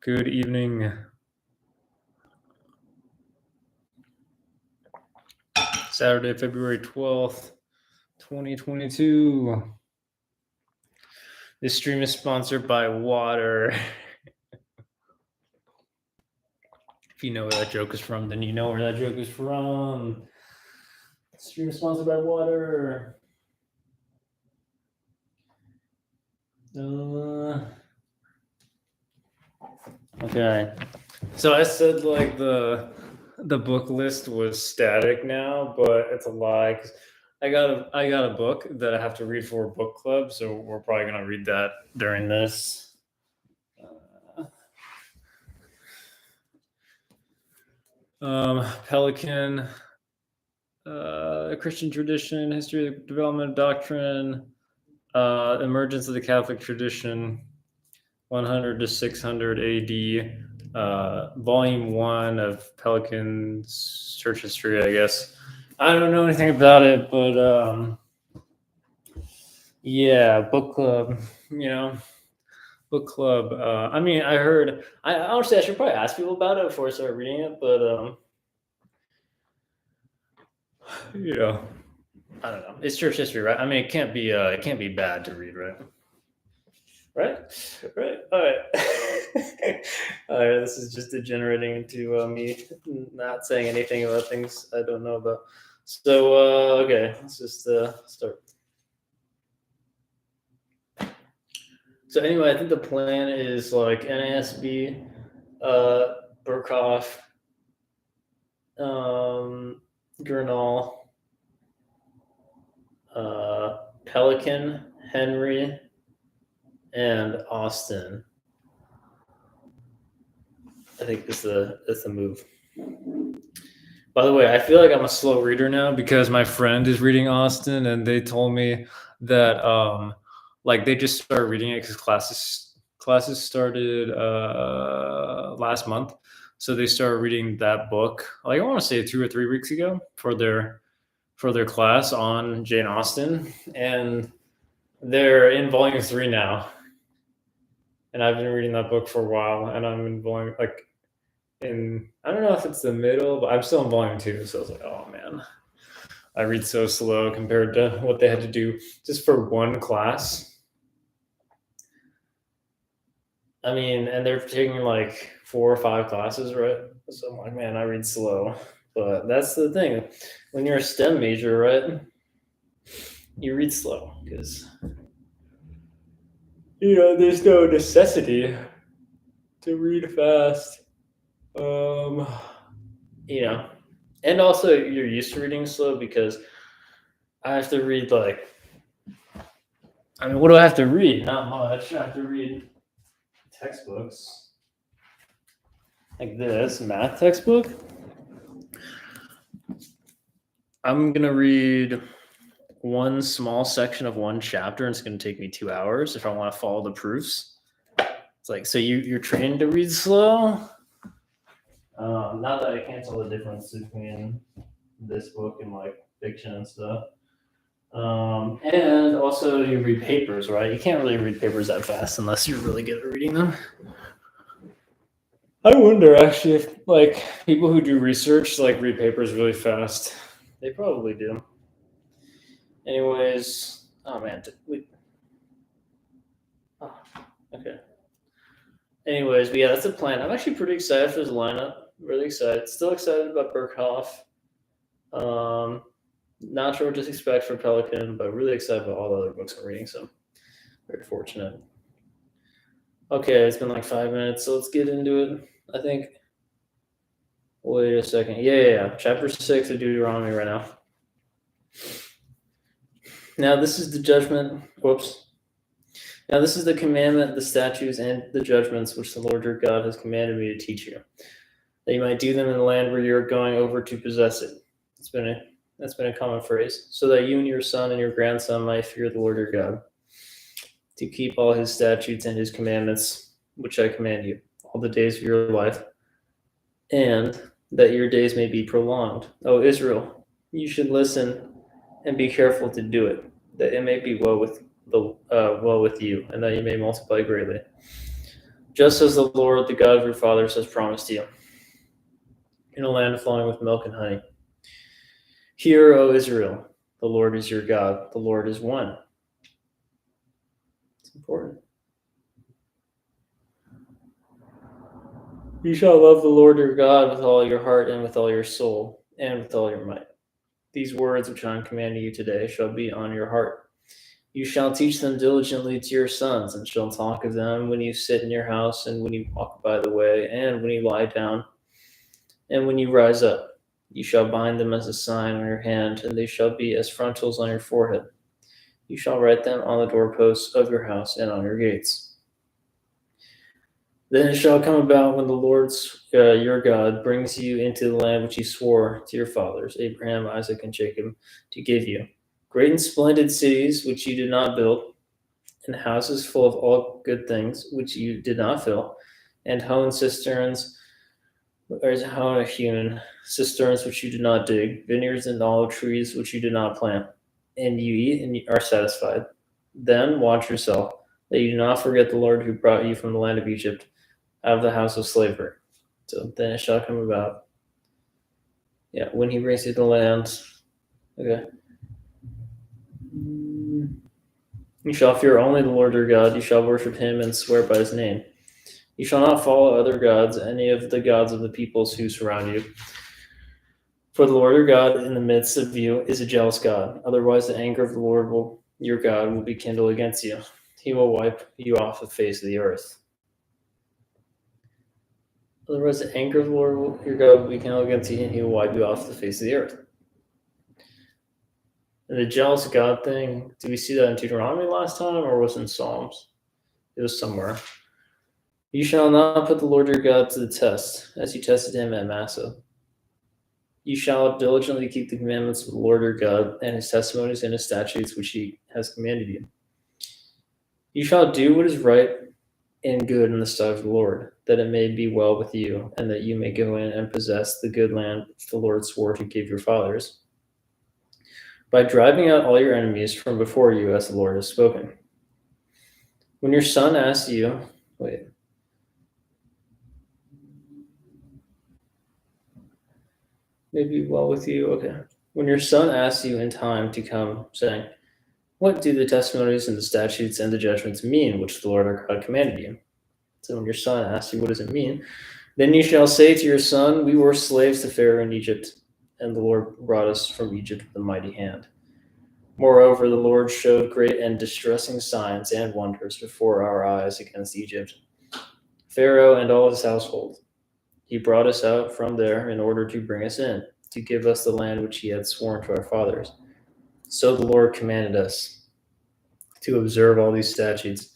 Good evening. Saturday, February 12th, 2022. This stream is sponsored by water. If you know where that joke is from, then you know where that joke is from. This stream is sponsored by water. Okay. So I said like the book list was static now, but it's a lie 'cause I got a book that I have to read for a book club, so we're probably gonna read that during this. Pelican, Christian tradition, history of development, doctrine, emergence of the Catholic tradition, 100 to 600 AD, volume 1 of Pelican's church history, I guess. I don't know anything about it, but yeah, book club, book club. I mean, I heard, honestly, I should probably ask people about it before I start reading it, but I don't know. It's church history, right? I mean, it can't be bad to read, right? Right. All right. All right. This is just degenerating into me not saying anything about things I don't know about. So okay, let's just start. So anyway, I think the plan is like NASB, Burkhoff, Gurnall, Pelican, Henry, and Austin. I think is the move. By the way, I feel like I'm a slow reader now because my friend is reading Austin, and they told me that like they just started reading it because classes started last month, so they started reading that book. Like I want to say 2 or 3 weeks ago for their class on Jane Austen, and they're in volume 3 now. And I've been reading that book for a while, and I'm in volume I don't know if it's the middle, but I'm still in volume 2. So I was like, oh man, I read so slow compared to what they had to do just for one class. I mean, and they're taking like 4 or 5 classes, right? So I'm like, man, I read slow. But that's the thing. When you're a STEM major, right? You read slow because there's no necessity to read fast. And also you're used to reading slow because I have to read what do I have to read? Not much. I have to read textbooks like this math textbook. I'm gonna read one small section of one chapter, and it's gonna take me 2 hours if I want to follow the proofs. It's like, so you're trained to read slow. Not that I can't tell the difference between this book and like fiction and stuff. And also you read papers, right? You can't really read papers that fast unless you're really good at reading them. I wonder actually if like people who do research like read papers really fast. They probably do. Anyways, oh man, okay. Anyways, but yeah, that's the plan. I'm actually pretty excited for this lineup. Really excited. Still excited about Burkhoff. Not sure what to expect from Pelican, but really excited about all the other books I'm reading. So very fortunate. Okay, it's been like 5 minutes, so let's get into it. I think. Wait a second. Yeah. Chapter 6 of Deuteronomy right now. Now this is the judgment. Whoops. Now this is the commandment, the statutes, and the judgments which the Lord your God has commanded me to teach you, that you might do them in the land where you are going over to possess it. That's been a common phrase. So that you and your son and your grandson might fear the Lord your God, to keep all his statutes and his commandments, which I command you, all the days of your life, and that your days may be prolonged. O Israel, you should listen and be careful to do it, that it may be well with well with you, and that you may multiply greatly, just as the Lord, the God of your fathers, has promised you, in a land flowing with milk and honey. Hear, O Israel, the Lord is your God, the Lord is one. It's important. You shall love the Lord your God with all your heart and with all your soul and with all your might. These words which I am commanding you today shall be on your heart. You shall teach them diligently to your sons, and shall talk of them when you sit in your house, and when you walk by the way, and when you lie down, and when you rise up. You shall bind them as a sign on your hand, and they shall be as frontals on your forehead. You shall write them on the doorposts of your house and on your gates. Then it shall come about when the Lord your God brings you into the land which he swore to your fathers, Abraham, Isaac, and Jacob, to give you, great and splendid cities which you did not build, and houses full of all good things which you did not fill, and hewn cisterns, or hewn cisterns which you did not dig, vineyards and olive trees which you did not plant, and you eat and are satisfied. Then watch yourself, that you do not forget the Lord who brought you from the land of Egypt, out of the house of slavery. So then it shall come about. Yeah, when he brings you to the land. Okay. You shall fear only the Lord your God. You shall worship him and swear by his name. You shall not follow other gods, any of the gods of the peoples who surround you. For the Lord your God in the midst of you is a jealous God. Otherwise, the anger of the Lord your God will be kindled against you. He will wipe you off the face of the earth. Otherwise, the anger of the Lord your God will be kindled against you, and he will wipe you off the face of the earth. And the jealous God thing, did we see that in Deuteronomy last time, or was it in Psalms? It was somewhere. You shall not put the Lord your God to the test, as you tested him at Massah. You shall diligently keep the commandments of the Lord your God, and his testimonies and his statutes which he has commanded you. You shall do what is right and good in the sight of the Lord, that it may be well with you, and that you may go in and possess the good land which the Lord swore to give your fathers, by driving out all your enemies from before you, as the Lord has spoken. When your son asks you, maybe well with you, okay. When your son asks you in time to come, saying, what do the testimonies and the statutes and the judgments mean which the Lord our God commanded you? So when your son asks you, what does it mean? Then you shall say to your son, we were slaves to Pharaoh in Egypt, and the Lord brought us from Egypt with a mighty hand. Moreover, the Lord showed great and distressing signs and wonders before our eyes against Egypt, Pharaoh and all his household. He brought us out from there in order to bring us in, to give us the land which he had sworn to our fathers. So the Lord commanded us to observe all these statutes,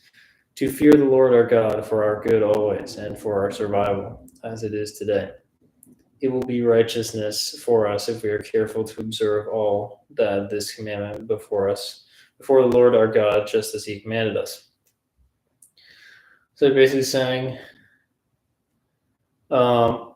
to fear the Lord our God for our good always, and for our survival, as it is today. It will be righteousness for us if we are careful to observe all that this commandment before the Lord our God, just as he commanded us. So basically saying, I'm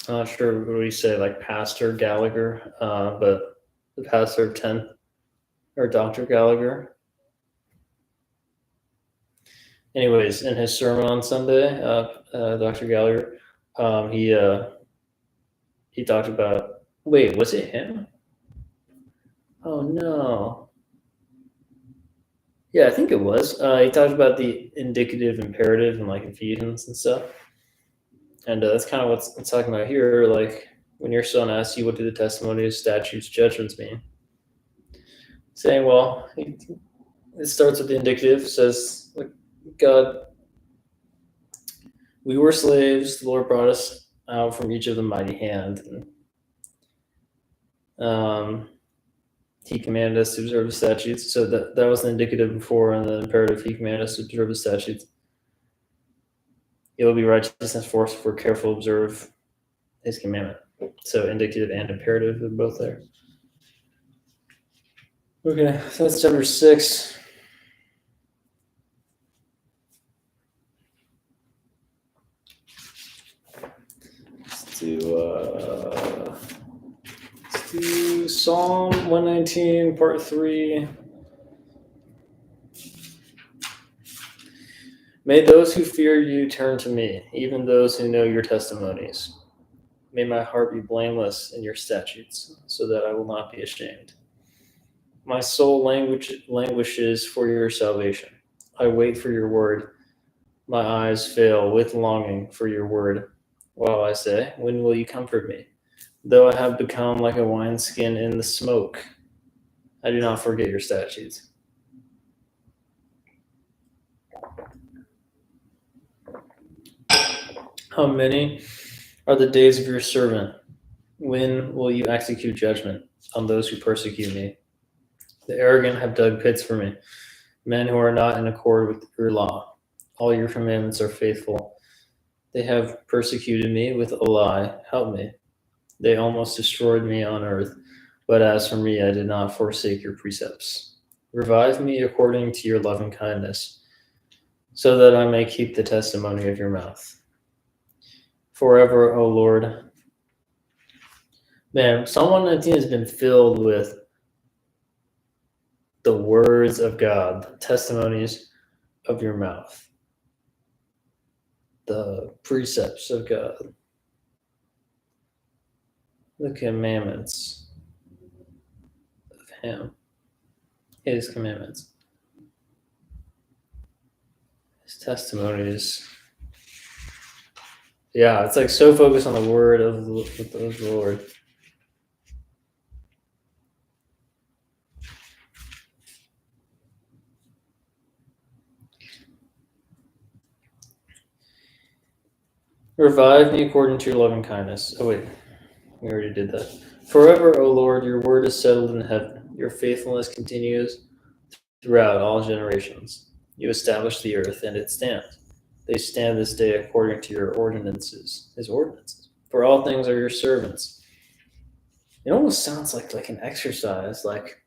not sure what we say, like Pastor Gallagher, but the pastor of 10, or Dr. Gallagher. Anyways, in his sermon on Sunday, Dr. Gallagher, he talked about, wait, was it him? Oh no. Yeah, I think it was. He talked about the indicative imperative in like Ephesians and stuff. And that's kind of what it's talking about here. Like when your son asks you, what do the testimonies, statutes, judgments mean? Saying, well, it starts with the indicative, says, like, God, we were slaves. The Lord brought us out from Egypt with a mighty hand. And, he commanded us to observe the statutes. So that was the indicative before, and the imperative, he commanded us to observe the statutes. It will be righteousness for us if we're careful to observe his commandment. So indicative and imperative are both there. Okay, so that's chapter 6. Let's to Psalm 119, part 3. May those who fear you turn to me, even those who know your testimonies. May my heart be blameless in your statutes, so that I will not be ashamed. My soul languishes for your salvation. I wait for your word. My eyes fail with longing for your word. While I say, when will you comfort me? Though I have become like a wineskin in the smoke, I do not forget your statutes. How many are the days of your servant? When will you execute judgment on those who persecute me? The arrogant have dug pits for me, men who are not in accord with your law. All your commandments are faithful. They have persecuted me with a lie. Help me. They almost destroyed me on earth, but as for me, I did not forsake your precepts. Revive me according to your loving kindness, so that I may keep the testimony of your mouth. Forever, O Lord. Man, Psalm 119 has been filled with the words of God, the testimonies of your mouth, the precepts of God, the commandments of Him, His commandments, His testimonies. Yeah, it's like so focused on the word of the Lord. Revive me according to your loving kindness. Oh, wait, we already did that. Forever, O Lord, your word is settled in heaven. Your faithfulness continues throughout all generations. You establish the earth, and it stands. They stand this day according to your ordinances, His ordinances. For all things are your servants. It almost sounds like an exercise, like,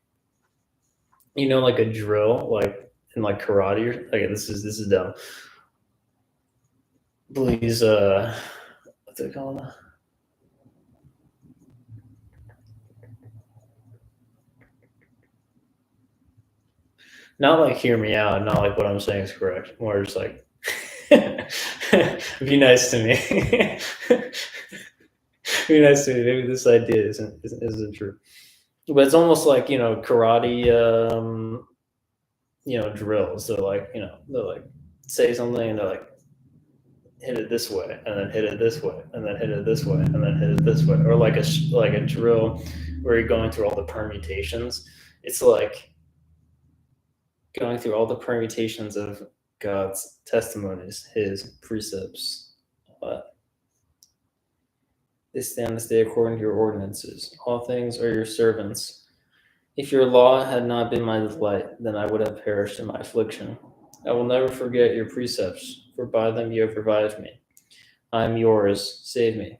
you know, like a drill, like in like karate. Or, okay, this is dumb. Please, what's it called? Not like hear me out, not like what I'm saying is correct. More just like be nice to me. Be nice to me. Maybe this idea isn't true. But it's almost like, you know, karate you know, drills. They're like, you know, they're like say something and they're like hit it this way and then hit it this way and then hit it this way and then hit it this way. Or like a drill where you're going through all the permutations. It's like going through all the permutations of God's testimonies, His precepts. They stand this day according to your ordinances. All things are your servants. If your law had not been my delight, then I would have perished in my affliction. I will never forget your precepts, for by them you have revived me. I am yours, save me.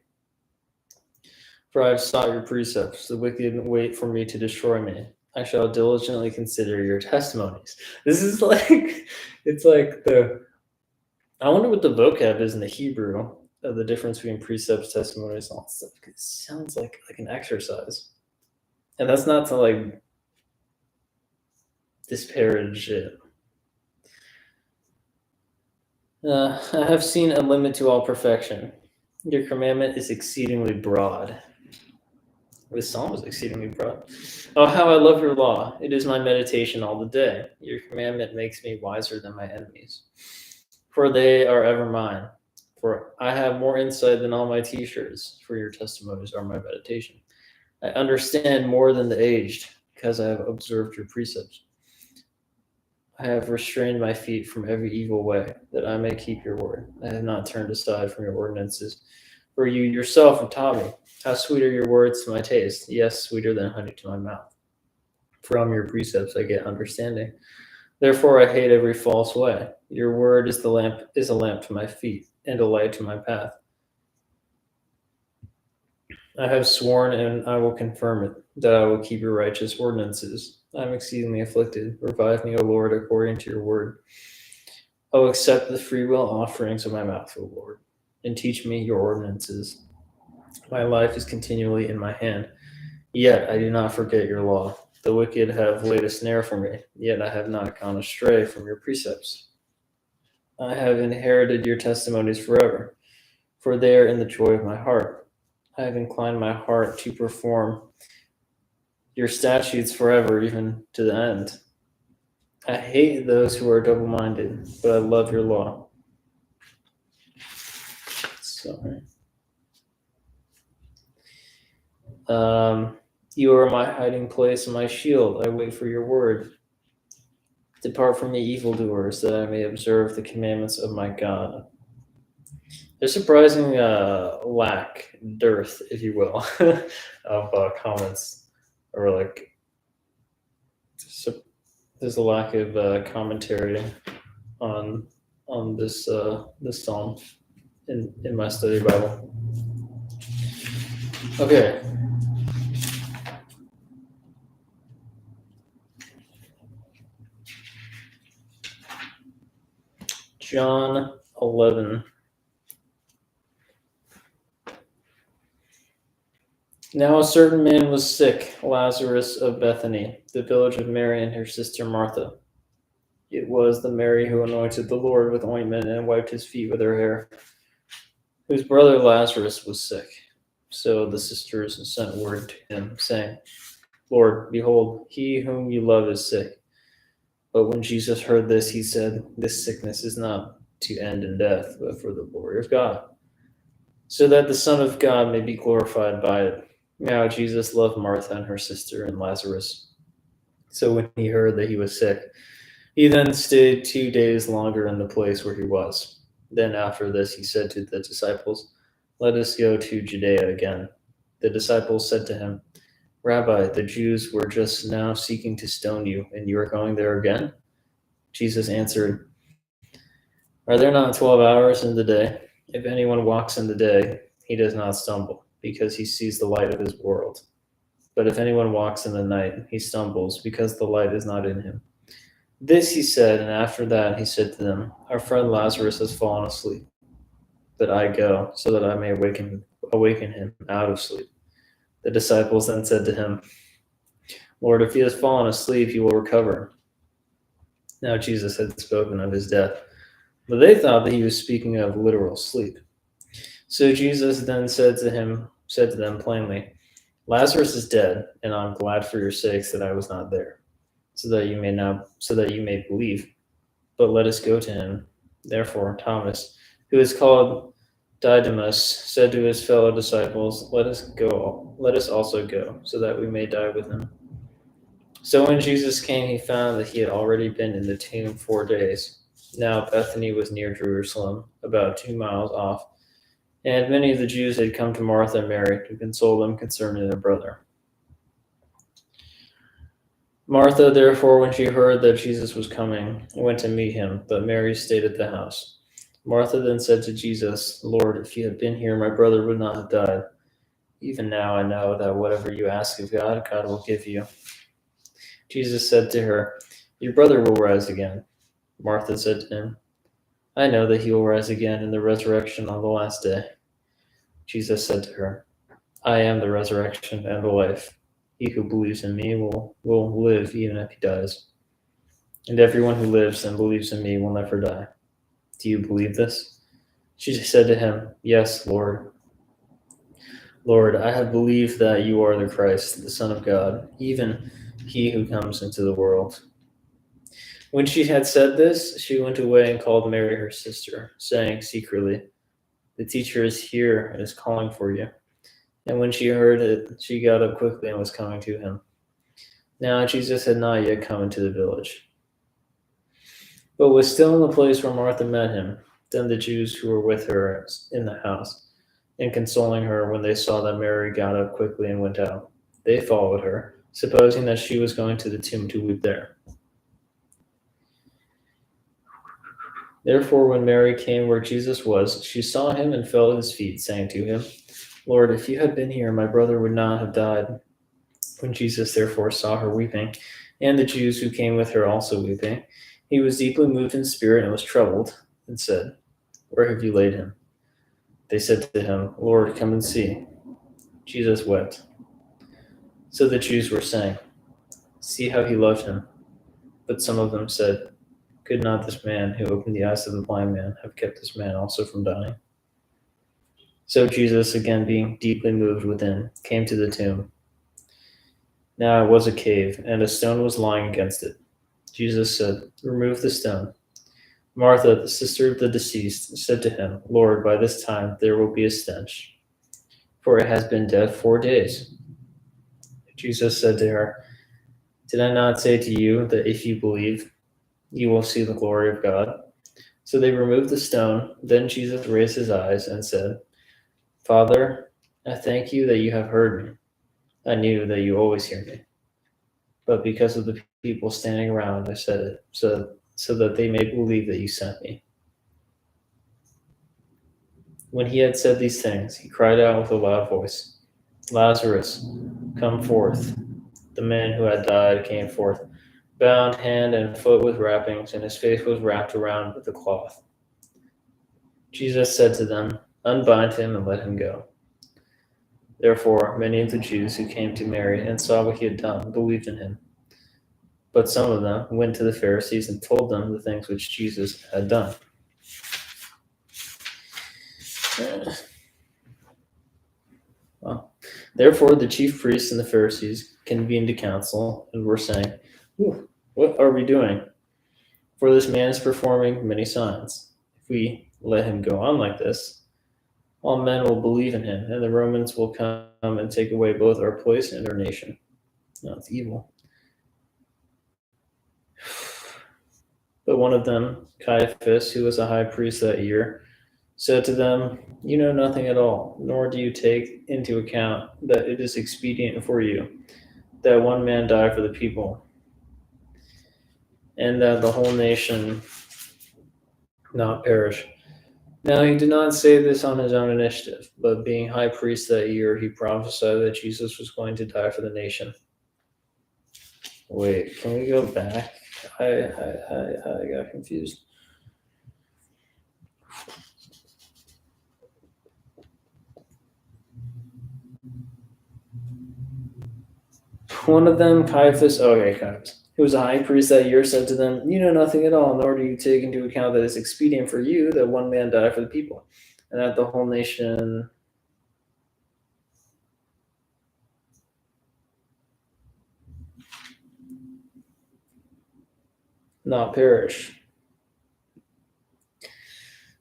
For I have sought your precepts. The wicked wait for me to destroy me. I shall diligently consider your testimonies. This is like, it's like I wonder what the vocab is in the Hebrew of the difference between precepts, testimonies, and all that stuff. It sounds like an exercise. And that's not to like disparage it. I have seen a limit to all perfection. Your commandment is exceedingly broad. This psalm is exceedingly broad. Oh, how I love your law. It is my meditation all the day. Your commandment makes me wiser than my enemies, for they are ever mine. For I have more insight than all my teachers, for your testimonies are my meditation. I understand more than the aged, because I have observed your precepts. I have restrained my feet from every evil way, that I may keep your word. I have not turned aside from your ordinances, for you yourself have taught me. How sweet are your words to my taste, yes, sweeter than honey to my mouth. From your precepts I get understanding. Therefore I hate every false way. Your word is a lamp to my feet, and a light to my path. I have sworn, and I will confirm it, that I will keep your righteous ordinances. I am exceedingly afflicted. Revive me, O Lord, according to your word. O accept the freewill offerings of my mouth, O Lord, and teach me your ordinances. My life is continually in my hand. Yet I do not forget your law. The wicked have laid a snare for me, yet I have not gone astray from your precepts. I have inherited your testimonies forever, for they are in the joy of my heart. I have inclined my heart to perform your statutes forever, even to the end. I hate those who are double minded, but I love your law. Sorry. You are my hiding place and my shield. I wait for your word. Depart from me, evildoers, that I may observe the commandments of my God. There's surprising dearth, if you will, of comments, or like there's a lack of commentary on this this psalm in my study Bible. Okay. John 11. Now a certain man was sick, Lazarus of Bethany, the village of Mary and her sister Martha. It was the Mary who anointed the Lord with ointment and wiped his feet with her hair, whose brother Lazarus was sick. So the sisters sent word to him, saying, Lord, behold, he whom you love is sick. But when Jesus heard this, he said, This sickness is not to end in death, but for the glory of God, so that the Son of God may be glorified by it. Now Jesus loved Martha and her sister and Lazarus. So when he heard that he was sick, he then stayed 2 days longer in the place where he was. Then after this, he said to the disciples, Let us go to Judea again. The disciples said to him, Rabbi, the Jews were just now seeking to stone you, and you are going there again? Jesus answered, Are there not 12 hours in the day? If anyone walks in the day, he does not stumble, because he sees the light of his world. But if anyone walks in the night, he stumbles, because the light is not in him. This he said, and after that he said to them, Our friend Lazarus has fallen asleep, but I go, so that I may awaken him out of sleep. The disciples then said to him, Lord, if he has fallen asleep, he will recover. Now Jesus had spoken of his death, but they thought that he was speaking of literal sleep. So Jesus then said to them plainly, Lazarus is dead, and I'm glad for your sakes that I was not there, so that you may believe. But let us go to him. Therefore Thomas, who is called Didymus, said to his fellow disciples, Let us also go, so that we may die with him. So when Jesus came, he found that he had already been in the tomb 4 days. Now Bethany was near Jerusalem, about 2 miles off, and many of the Jews had come to Martha and Mary to console them concerning their brother. Martha, therefore, when she heard that Jesus was coming, went to meet him, but Mary stayed at the house. Martha then said to Jesus, Lord, if you had been here, my brother would not have died. Even now I know that whatever you ask of God, God will give you. Jesus said to her, Your brother will rise again. Martha said to him, I know that he will rise again in the resurrection on the last day. Jesus said to her, I am the resurrection and the life. He who believes in me will live even if he dies. And everyone who lives and believes in me will never die. Do you believe this? She said to him, Yes, Lord. Lord, I have believed that you are the Christ, the Son of God, even he who comes into the world. When she had said this, she went away and called Mary her sister, saying secretly, The teacher is here and is calling for you. And when she heard it, she got up quickly and was coming to him. Now Jesus had not yet come into the village, but was still in the place where Martha met him. Then the Jews who were with her in the house, and consoling her when they saw that Mary got up quickly and went out, they followed her, supposing that she was going to the tomb to weep there. Therefore, when Mary came where Jesus was, she saw him and fell at his feet, saying to him, Lord, if you had been here, my brother would not have died. When Jesus therefore saw her weeping, and the Jews who came with her also weeping, he was deeply moved in spirit and was troubled, and said, Where have you laid him? They said to him, Lord, come and see. Jesus wept. So the Jews were saying, "See how he loved him." But some of them said, "Could not this man who opened the eyes of the blind man have kept this man also from dying?" So Jesus, again being deeply moved within, came to the tomb. Now it was a cave, and a stone was lying against it. Jesus said, "Remove the stone." Martha, the sister of the deceased, said to him, "Lord, by this time there will be a stench, for it has been dead 4 days." Jesus said to her, "Did I not say to you that if you believe, you will see the glory of God?" So they removed the stone. Then Jesus raised his eyes and said, "Father, I thank you that you have heard me. I knew that you always hear me. But because of the people standing around, I said it, so that they may believe that you sent me." When he had said these things, he cried out with a loud voice, "Lazarus, come forth." The man who had died came forth, bound hand and foot with wrappings, and his face was wrapped around with a cloth. Jesus said to them, "Unbind him and let him go." Therefore, many of the Jews who came to Mary and saw what he had done believed in him. But some of them went to the Pharisees and told them the things which Jesus had done. Well, therefore, the chief priests and the Pharisees convened a council and were saying, "What are we doing? For this man is performing many signs. If we let him go on like this, all men will believe in him, and the Romans will come and take away both our place and our nation." Now it's evil. But one of them, Caiaphas, who was a high priest that year, said to them, "You know nothing at all, nor do you take into account that it is expedient for you that one man die for the people, and that the whole nation not perish." Now he did not say this on his own initiative, but being high priest that year, he prophesied that Jesus was going to die for the nation. Wait, can we go back? I got confused. One of them, Caiaphas, Caiaphas, who was a high priest that year, said to them, "You know nothing at all, nor do you take into account that it's expedient for you that one man die for the people, and that the whole nation not perish."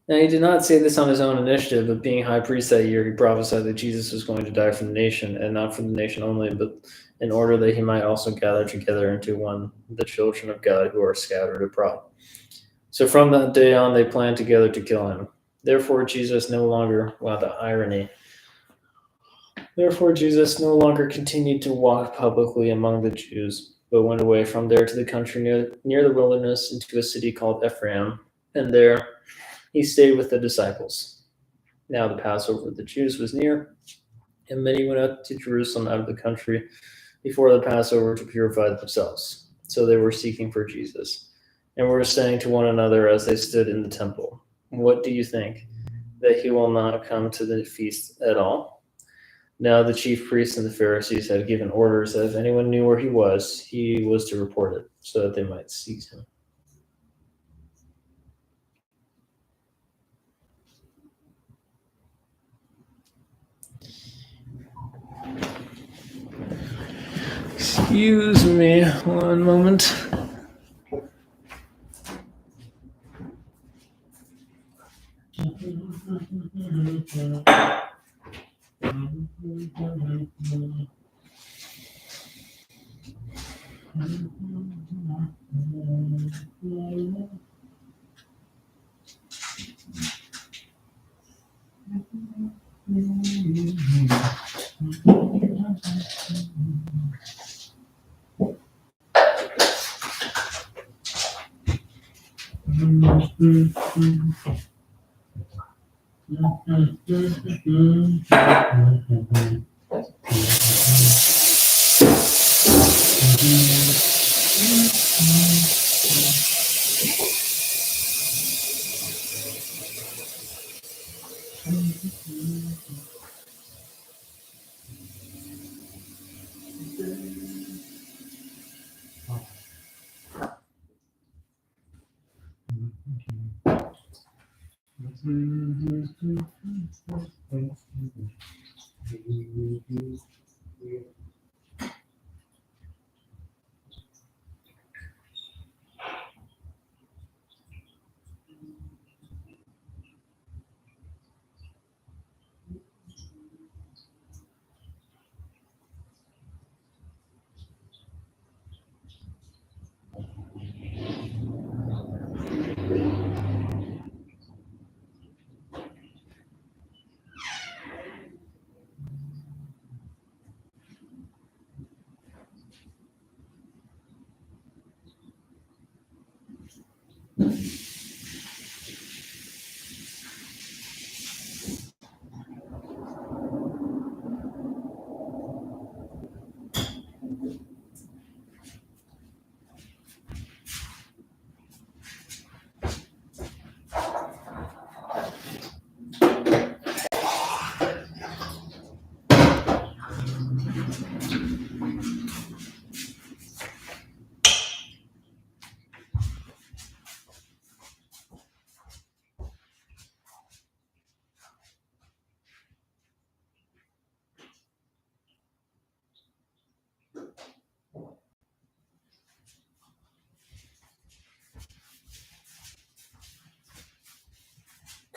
Now he did not say this on his own initiative, but being high priest that year, he prophesied that Jesus was going to die for the nation, and not for the nation only, but in order that he might also gather together into one the children of God who are scattered abroad. So from that day on, they planned together to kill him. Therefore, Jesus no longer, wow, the irony. Therefore, Jesus no longer continued to walk publicly among the Jews, but went away from there to the country near the wilderness into a city called Ephraim, and there he stayed with the disciples. Now the Passover of the Jews was near, and many went up to Jerusalem out of the country before the Passover to purify themselves. So they were seeking for Jesus, and were saying to one another as they stood in the temple, "What do you think? That he will not come to the feast at all?" Now the chief priests and the Pharisees had given orders that if anyone knew where he was to report it, so that they might seize him. Excuse me one moment.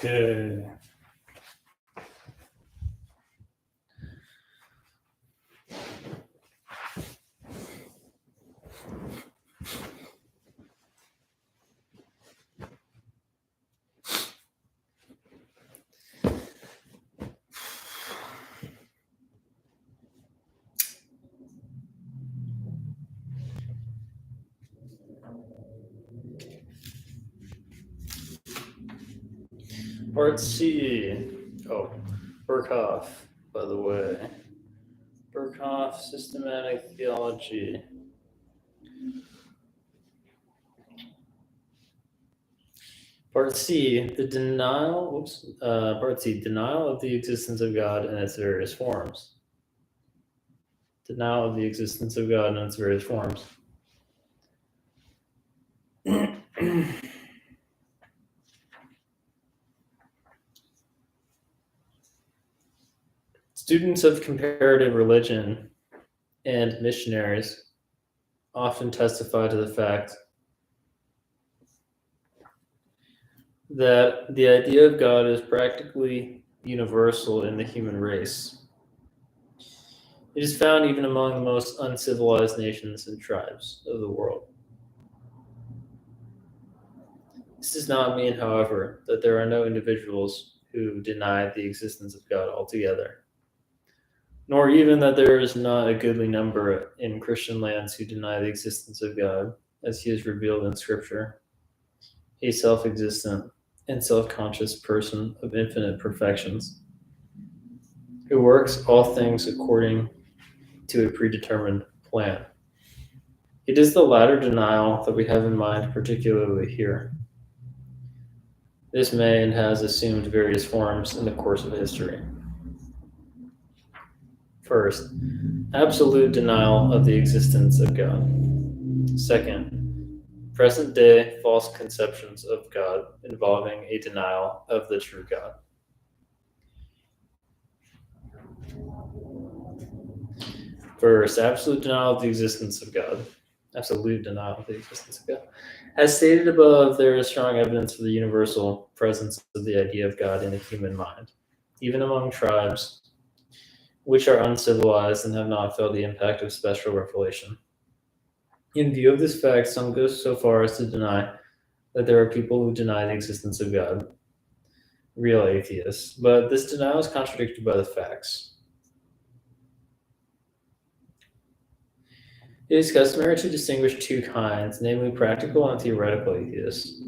Okay. Part C. Oh, Berkhoff, by the way. Berkhoff, Systematic Theology. Part C, Part C, denial of the existence of God in its various forms. Denial of the existence of God in its various forms. Students of comparative religion and missionaries often testify to the fact that the idea of God is practically universal in the human race. It is found even among the most uncivilized nations and tribes of the world. This does not mean, however, that there are no individuals who deny the existence of God altogether, nor even that there is not a goodly number in Christian lands who deny the existence of God as he is revealed in Scripture, a self-existent and self-conscious person of infinite perfections, who works all things according to a predetermined plan. It is the latter denial that we have in mind particularly here. This may and has assumed various forms in the course of history. First, absolute denial of the existence of God. Second, present-day false conceptions of God involving a denial of the true God. First, absolute denial of the existence of God. Absolute denial of the existence of God. As stated above, there is strong evidence for the universal presence of the idea of God in the human mind, even among tribes which are uncivilized and have not felt the impact of special revelation. In view of this fact, some go so far as to deny that there are people who deny the existence of God, real atheists, but this denial is contradicted by the facts. It is customary to distinguish two kinds, namely practical and theoretical atheists.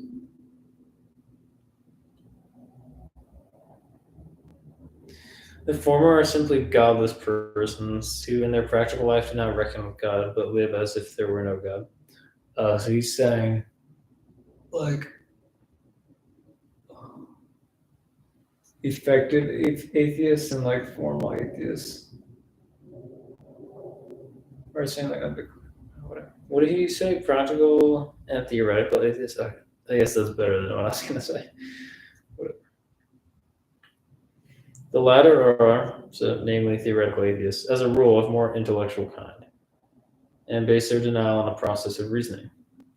The former are simply godless persons who, in their practical life, do not reckon with God, but live as if there were no God. So he's saying, like, effective atheists and like formal atheists. Or saying like whatever. What did he say? Practical and theoretical atheists? Okay. I guess that's better than what I was gonna say. Whatever. The latter are, so namely theoretical atheists, as a rule of more intellectual kind, and base their denial on a process of reasoning.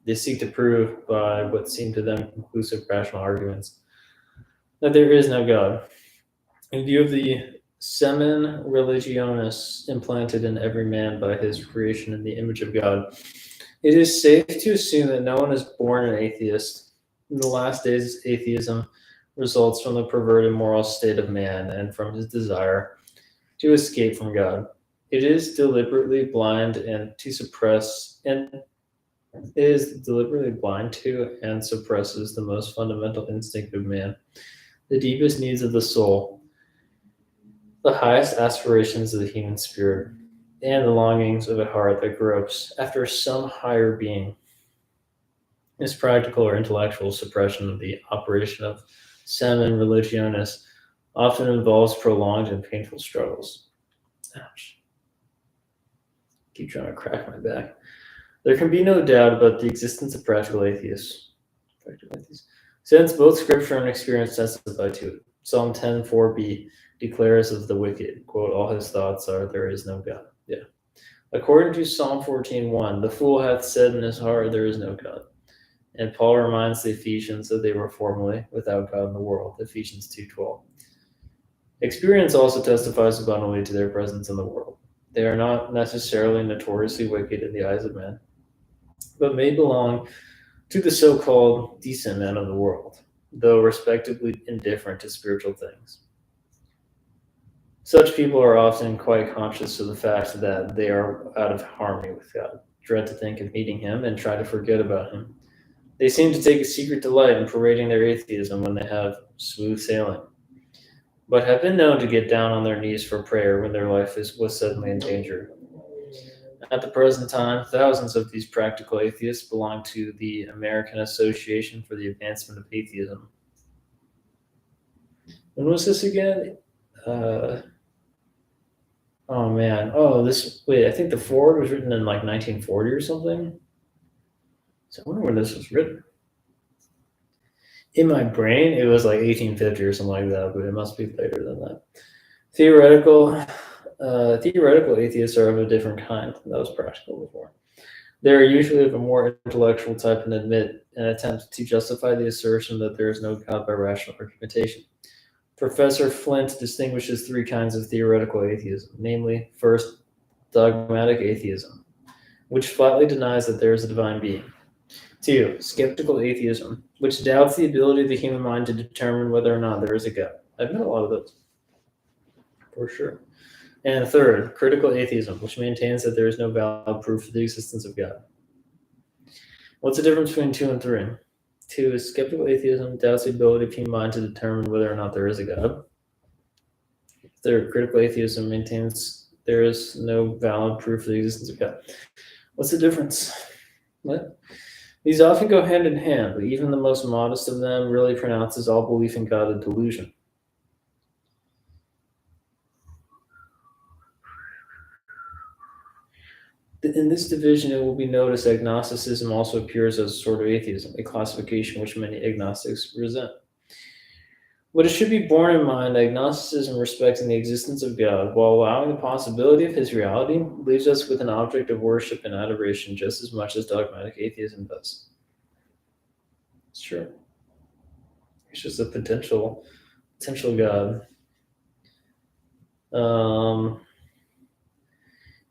They seek to prove, by what seem to them conclusive rational arguments, that there is no God. In view of the semen religionis implanted in every man by his creation in the image of God, it is safe to assume that no one is born an atheist. In the last days, atheism results from the perverted moral state of man and from his desire to escape from God. It is deliberately blind to and suppresses the most fundamental instinct of man, the deepest needs of the soul, the highest aspirations of the human spirit, and the longings of a heart that gropes after some higher being. This practical or intellectual suppression of the operation of semen religionis often involves prolonged and painful struggles. Ouch. Keep trying to crack my back. There can be no doubt about the existence of practical atheists, since both scripture and experience testify to it. Psalm 10:4b declares of the wicked, quote, all his thoughts are, there is no God. Yeah. According to Psalm 14:1, the fool hath said in his heart, there is no God. And Paul reminds the Ephesians that they were formerly without God in the world, Ephesians 2:12. Experience also testifies abundantly to their presence in the world. They are not necessarily notoriously wicked in the eyes of men, but may belong to the so-called decent men of the world, though respectively indifferent to spiritual things. Such people are often quite conscious of the fact that they are out of harmony with God, dread to think of meeting him, and try to forget about him. They seem to take a secret delight in parading their atheism when they have smooth sailing, but have been known to get down on their knees for prayer when their life was suddenly in danger. At the present time, thousands of these practical atheists belong to the American Association for the Advancement of Atheism. When was this again? Oh man. I think the foreword was written in like 1940 or something. So I wonder when this was written. In my brain, it was like 1850 or something like that, but it must be later than that. Theoretical atheists are of a different kind. That was practical before. They are usually of a more intellectual type and admit an attempt to justify the assertion that there is no God by rational argumentation. Professor Flint distinguishes three kinds of theoretical atheism, namely, first, dogmatic atheism, which flatly denies that there is a divine being. 2, skeptical atheism, which doubts the ability of the human mind to determine whether or not there is a God. I've met a lot of those, for sure. And 3rd, critical atheism, which maintains that there is no valid proof for the existence of God. What's the difference between 2 and 3? 2 is skeptical atheism, doubts the ability of human mind to determine whether or not there is a God. 3rd, critical atheism maintains there is no valid proof for the existence of God. What's the difference? What? These often go hand in hand, but even the most modest of them really pronounces all belief in God a delusion. In this division, it will be noticed agnosticism also appears as a sort of atheism, a classification which many agnostics resent. But it should be borne in mind that agnosticism respecting the existence of God, while allowing the possibility of his reality, leaves us with an object of worship and adoration just as much as dogmatic atheism does. It's true. It's just a potential God.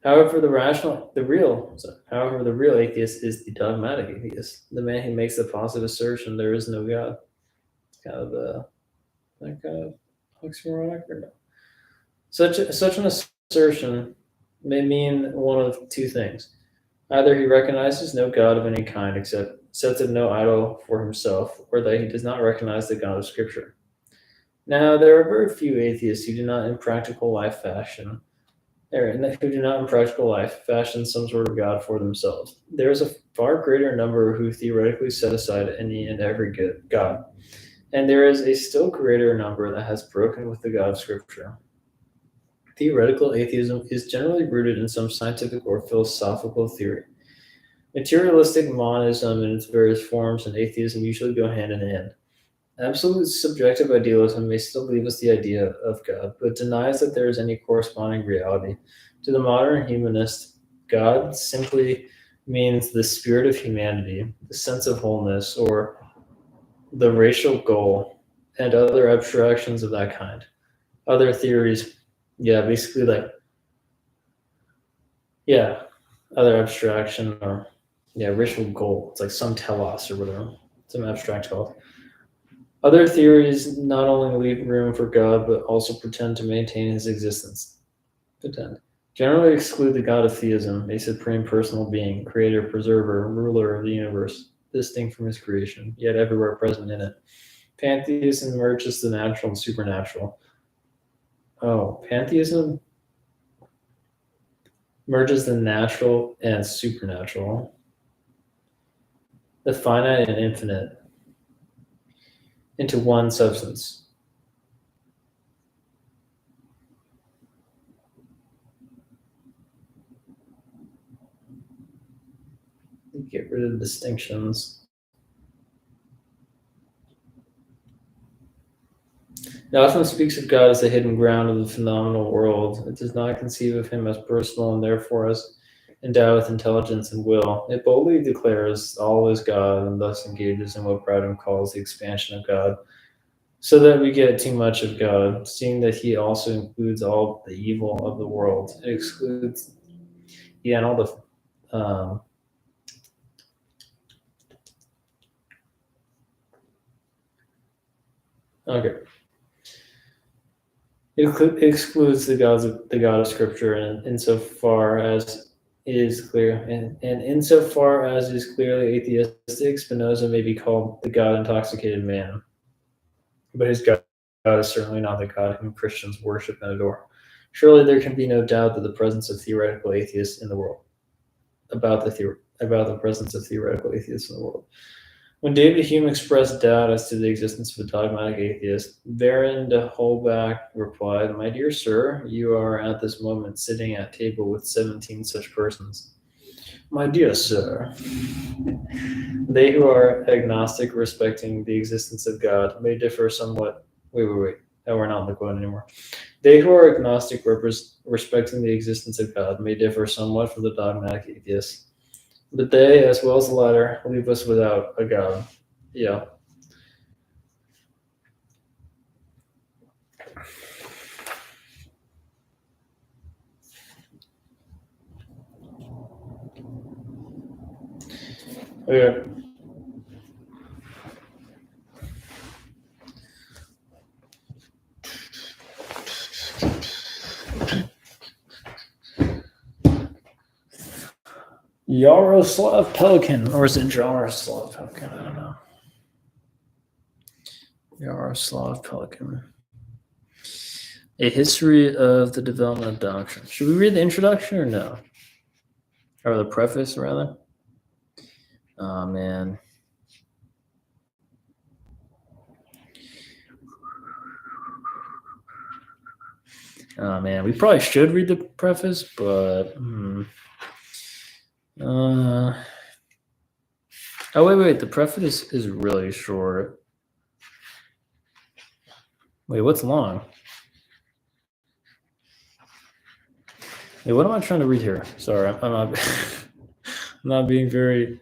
However, the real atheist is the dogmatic atheist, the man who makes the positive assertion there is no God. It's kind of oxymoronic or no? Such an assertion may mean one of two things. Either he recognizes no God of any kind except sets up no idol for himself, or that he does not recognize the God of Scripture. Now, there are very few atheists who do not in practical life fashion some sort of God for themselves. There is a far greater number who theoretically set aside any and every good God, and there is a still greater number that has broken with the God of Scripture. Theoretical atheism is generally rooted in some scientific or philosophical theory. Materialistic monism in its various forms and atheism usually go hand in hand. Absolute subjective idealism may still leave us the idea of God, but denies that there is any corresponding reality. To the modern humanist, God simply means the spirit of humanity, the sense of wholeness, or the racial goal, and other abstractions of that kind. Other theories, yeah, basically like, yeah, other abstraction or, yeah, racial goal. It's like some telos or whatever, some abstract goal. Other theories not only leave room for God, but also pretend to maintain his existence. Pretend. Generally exclude the God of theism, a supreme personal being, creator, preserver, ruler of the universe, distinct from his creation, yet everywhere present in it. Pantheism merges the natural and supernatural. Oh, pantheism merges the natural and supernatural, the finite and infinite, into one substance. Get rid of the distinctions. It often speaks of God as the hidden ground of the phenomenal world. It does not conceive of him as personal and therefore as endowed with intelligence and will. It boldly declares all is God and thus engages in what Broughton calls the expansion of God, so that we get too much of God, seeing that he also includes all the evil of the world. It excludes, yeah, and all the okay. It excludes the God of Scripture, and insofar as is clear, and insofar as is clearly atheistic, Spinoza may be called the God intoxicated man. But his God is certainly not the God whom Christians worship and adore. Surely there can be no doubt that the presence of theoretical atheists in the world about the presence of theoretical atheists in the world. When David Hume expressed doubt as to the existence of a dogmatic atheist, Baron de Holbach replied, "My dear sir, you are at this moment sitting at table with 17 such persons. My dear sir, they who are agnostic respecting the existence of God may differ somewhat." Wait. Oh, we're not in the quote anymore. They who are agnostic respecting the existence of God may differ somewhat from the dogmatic atheists. But they, as well as the latter, leave us without a God. Yeah. Okay. Yaroslav Pelikan, or is it Jaroslav Pelikan? I don't know. Yaroslav Pelikan. A History of the Development of Doctrine. Should we read the introduction or no? Or the preface, rather? Oh, man. Oh, man. We probably should read the preface, but... Oh, wait. The preface is really short. Wait, what's long? Hey, what am I trying to read here? Sorry, I'm not. I'm not being very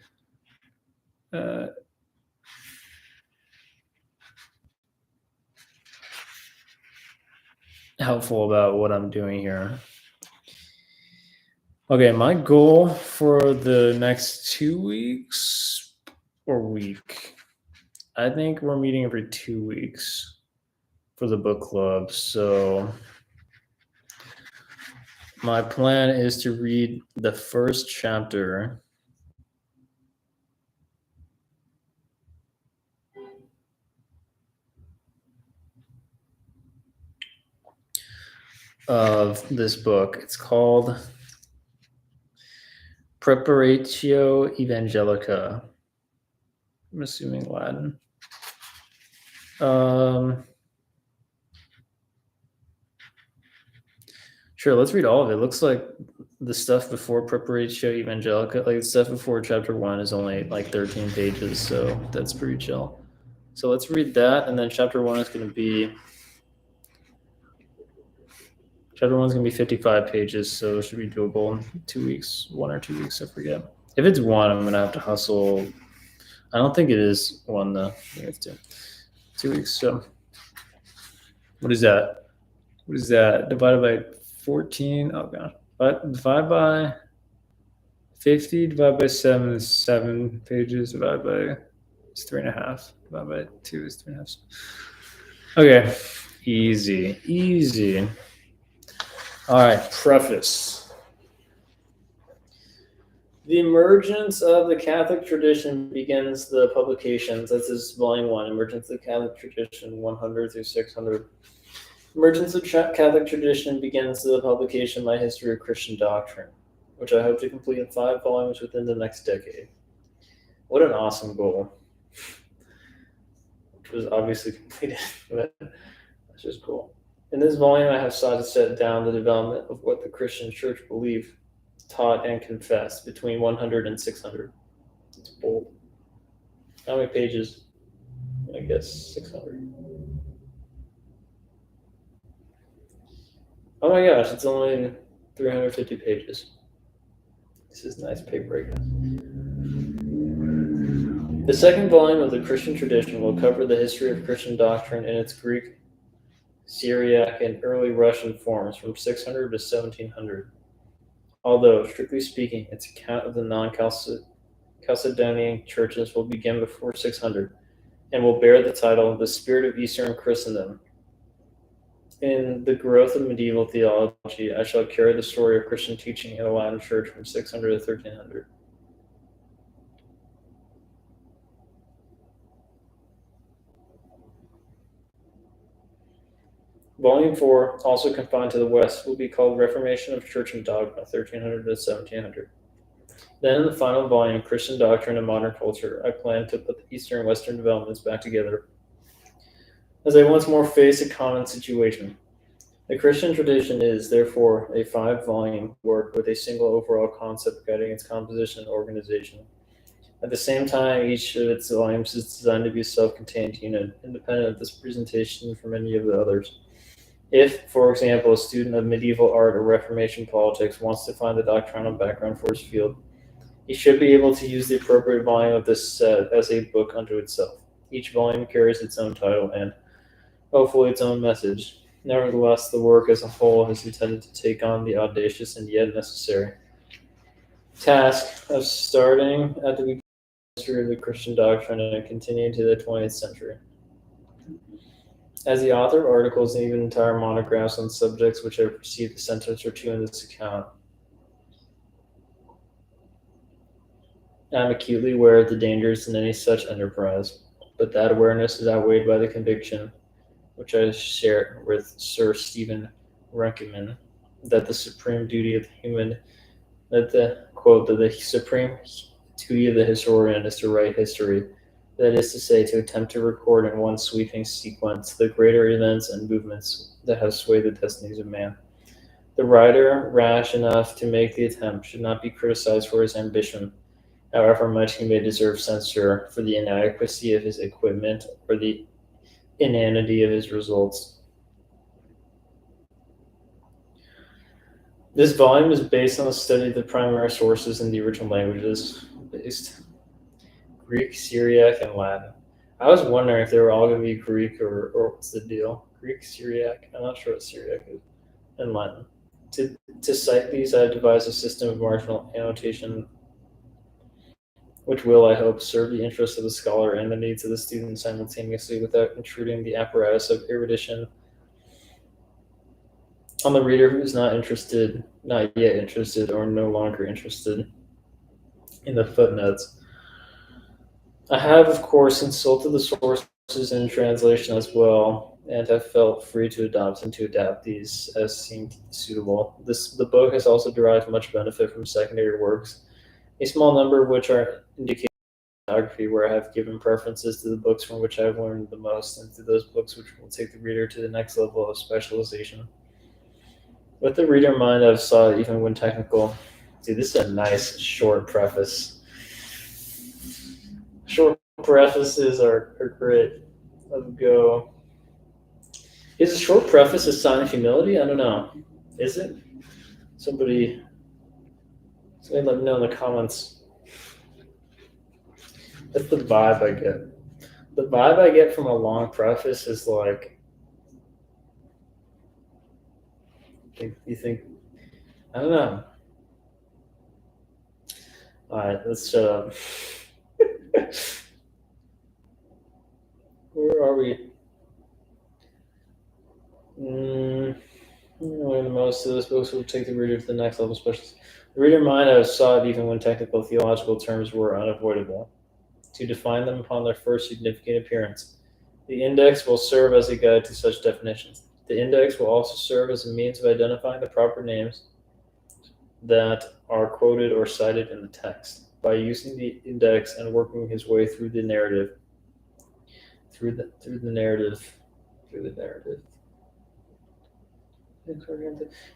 helpful about what I'm doing here. Okay, my goal for the next 2 weeks or week, I think we're meeting every 2 weeks for the book club. So my plan is to read the first chapter of this book. It's called Preparatio Evangelica. I'm assuming Latin. Sure, let's read all of it. It looks like the stuff before Preparatio Evangelica, like the stuff before chapter 1 is only like 13 pages, so that's pretty chill. So let's read that, and then chapter 1 is going to be 55 pages, so it should be doable in 2 weeks, 1 or 2 weeks, I forget. If it's 1, I'm going to have to hustle. I don't think it is 1, though. I think it's 2. 2 weeks, so what is that? What is that? Divided by 14? Oh, God. But divide by 50, divided by 7 is 7 pages, divided by it's 3.5, divided by 2 is 3.5. Okay, easy. All right, preface. The emergence of the Catholic tradition begins the publications. This is volume 1, Emergence of the Catholic Tradition, 100 through 600. Emergence of Catholic tradition begins the publication My History of Christian Doctrine, which I hope to complete in 5 volumes within the next decade. What an awesome goal. Which was obviously completed, but that's just cool. In this volume, I have sought to set down the development of what the Christian Church believed, taught, and confessed between 100 and 600. It's bold. How many pages? I guess 600. Oh my gosh, it's only 350 pages. This is nice paper, I guess. The second volume of the Christian tradition will cover the history of Christian doctrine in its Greek, Syriac, and early Russian forms from 600 to 1700. Although, strictly speaking, its account of the non-Chalcedonian churches will begin before 600 and will bear the title The Spirit of Eastern Christendom. In the growth of medieval theology, I shall carry the story of Christian teaching in the Latin Church from 600 to 1300. Volume 4, also confined to the West, will be called Reformation of Church and Dogma, 1300 to 1700. Then in the final volume, Christian Doctrine and Modern Culture, I plan to put the Eastern and Western developments back together, as I once more face a common situation. The Christian tradition is, therefore, a 5-volume work with a single overall concept guiding its composition and organization. At the same time, each of its volumes is designed to be a self-contained unit, independent of this presentation from any of the others. If, for example, a student of medieval art or Reformation politics wants to find the doctrinal background for his field, he should be able to use the appropriate volume of this set as a book unto itself. Each volume carries its own title and, hopefully, its own message. Nevertheless, the work as a whole is intended to take on the audacious and yet necessary task of starting at the beginning of the history of the Christian doctrine and continuing to the 20th century. As the author of articles and even entire monographs on subjects which have received a sentence or two in this account, I am acutely aware of the dangers in any such enterprise, but that awareness is outweighed by the conviction, which I share with Sir Stephen Runciman, that the supreme duty of the human, that the supreme duty of the historian is to write history. That is to say, to attempt to record in one sweeping sequence the greater events and movements that have swayed the destinies of man. The writer, rash enough to make the attempt, should not be criticized for his ambition, however much he may deserve censure for the inadequacy of his equipment or the inanity of his results. This volume is based on the study of the primary sources in the original languages, based Greek, Syriac, and Latin. I was wondering if they were all going to be Greek or what's the deal? Greek, Syriac, I'm not sure what Syriac is, and Latin. To cite these, I have devised a system of marginal annotation which will, I hope, serve the interests of the scholar and the needs of the student simultaneously without intruding the apparatus of erudition on the reader who is not yet interested, or no longer interested in the footnotes. I have, of course, consulted the sources in translation as well, and have felt free to adopt and to adapt these as seemed suitable. The book has also derived much benefit from secondary works, a small number of which are indicated in biography, where I have given preferences to the books from which I have learned the most, and to those books which will take the reader to the next level of specialization. With the reader in mind, I've sought, even when technical. Dude, this is a nice short preface. Short prefaces are great. Let's go. Is a short preface a sign of humility? I don't know. Is it? Somebody let me know in the comments. That's the vibe I get. The vibe I get from a long preface is like, you think, I don't know. All right, let's shut up. Where are we? Most of those books will take the reader to the next level, especially the reader might have saw it even when technical theological terms were unavoidable. To define them upon their first significant appearance, the index will serve as a guide to such definitions. The index will also serve as a means of identifying the proper names that are quoted or cited in the text. By using the index and working his way through the narrative,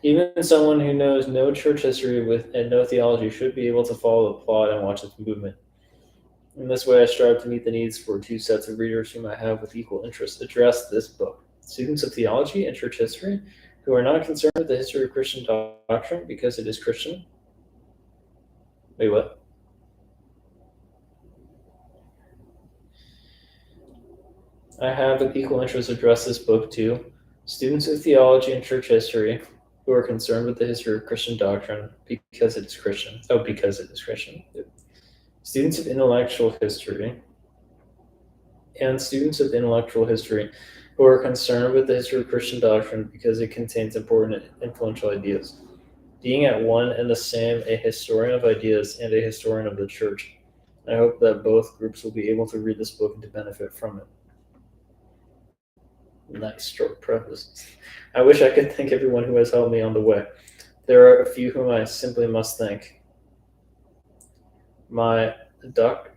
even someone who knows no church history and no theology should be able to follow the plot and watch its movement. In this way, I strive to meet the needs for two sets of readers whom I have with equal interest address this book. Students of theology and church history who are not concerned with the history of Christian doctrine because it is Christian. Wait, what? I have with equal interest addressed this book to students of theology and church history who are concerned with the history of Christian doctrine because it is Christian. Oh, because it is Christian. Students of intellectual history and students of intellectual history who are concerned with the history of Christian doctrine because it contains important and influential ideas. Being at one and the same a historian of ideas and a historian of the church, I hope that both groups will be able to read this book and to benefit from it. Nice short preface. I wish I could thank everyone who has helped me on the way. There are a few whom I simply must thank. My Dr.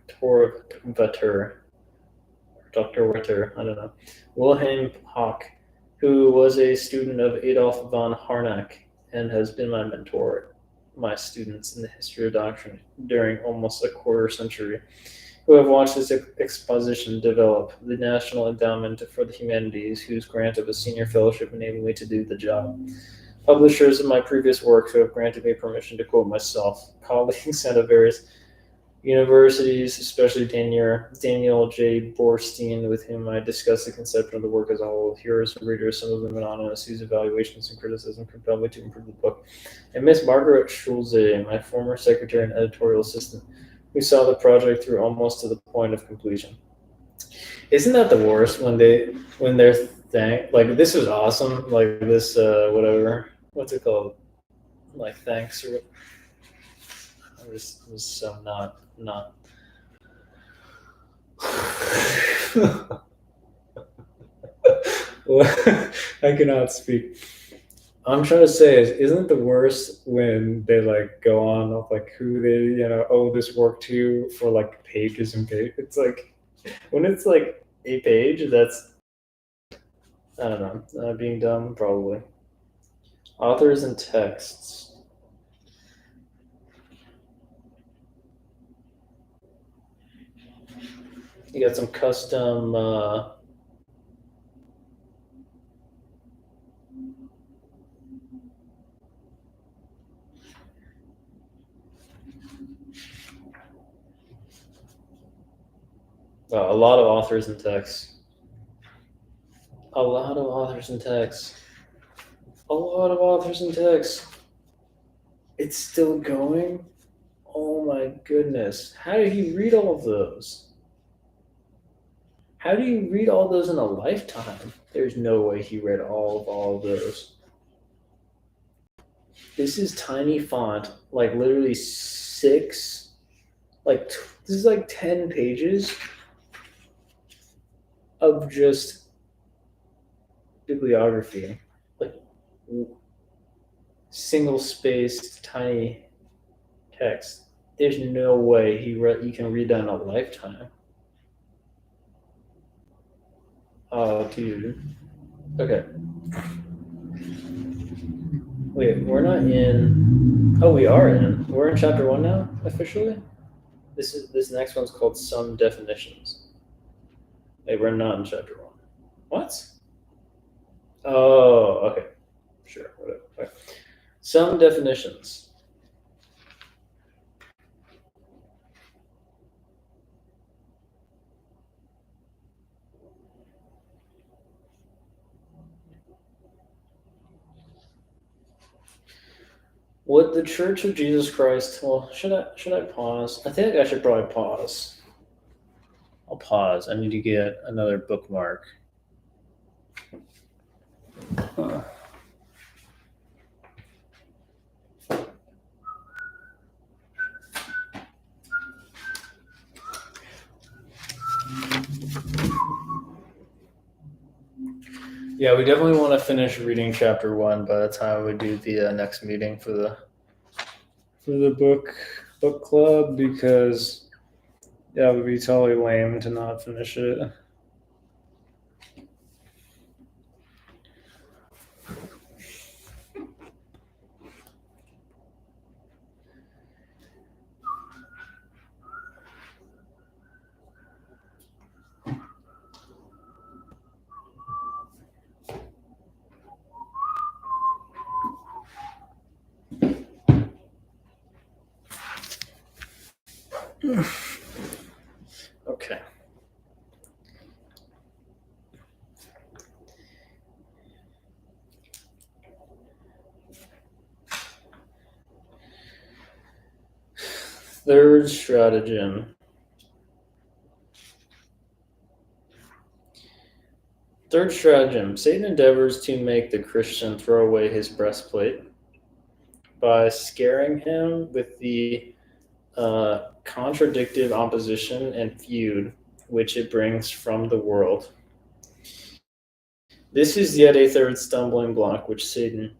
Witter, I don't know, Wilhelm Hack, who was a student of Adolf von Harnack and has been my mentor, my students in the history of doctrine during almost a quarter century, who have watched this exposition develop, the National Endowment for the Humanities, whose grant of a senior fellowship enabled me to do the job. Publishers of my previous work who have granted me permission to quote myself, colleagues at various universities, especially Daniel J. Borstein, with whom I discussed the conception of the work as a whole. Here are some readers, some of them anonymous, whose evaluations and criticism compelled me to improve the book. And Miss Margaret Schulze, my former secretary and editorial assistant, who saw the project through almost to the point of completion. Isn't that the worst when they're like, this was awesome, like this whatever, what's it called, like thanks or what? I was so not I cannot speak. I'm trying to say isn't it the worst when they like go on of like who they owe this work to for like pages and pages. It's like when it's like a page, that's, I don't know, being dumb probably. Authors and texts. You got some custom a lot of authors and texts. A lot of authors and texts. A lot of authors and texts. It's still going? Oh my goodness. How did he read all of those? How do you read all those in a lifetime? There's no way he read all of those. This is tiny font, like literally this is like 10 pages of just bibliography, like single spaced tiny text. There's no way you can read that in a lifetime. Oh, dude. Okay. Wait, we're not in. Oh, we are in. We're in chapter 1 now, officially. This next one's called Some Definitions. Wait, we're not in chapter 1. What? Oh, okay. Sure. Whatever. Okay. Some definitions. Would the Church of Jesus Christ? Well, should I pause? I think I should probably pause. I'll pause. I need to get another bookmark. Huh. Yeah, we definitely want to finish reading chapter 1 by the time we do the next meeting for the book club, because yeah, it would be totally lame to not finish it. Okay. Third stratagem. Third stratagem. Satan endeavors to make the Christian throw away his breastplate by scaring him with the contradictive opposition and feud which it brings from the world. This is yet a third stumbling block which Satan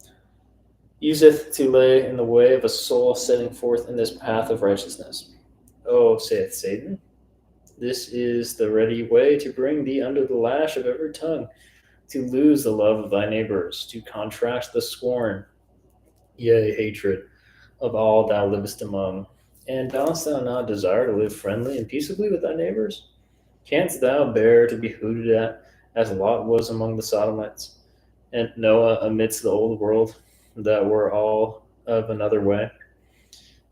useth to lay in the way of a soul setting forth in this path of righteousness. Oh, saith Satan, this is the ready way to bring thee under the lash of every tongue, to lose the love of thy neighbors, to contract the scorn, yea, hatred of all thou livest among. And dost thou not desire to live friendly and peaceably with thy neighbors? Canst thou bear to be hooted at, as Lot was among the Sodomites, and Noah amidst the old world, that were all of another way?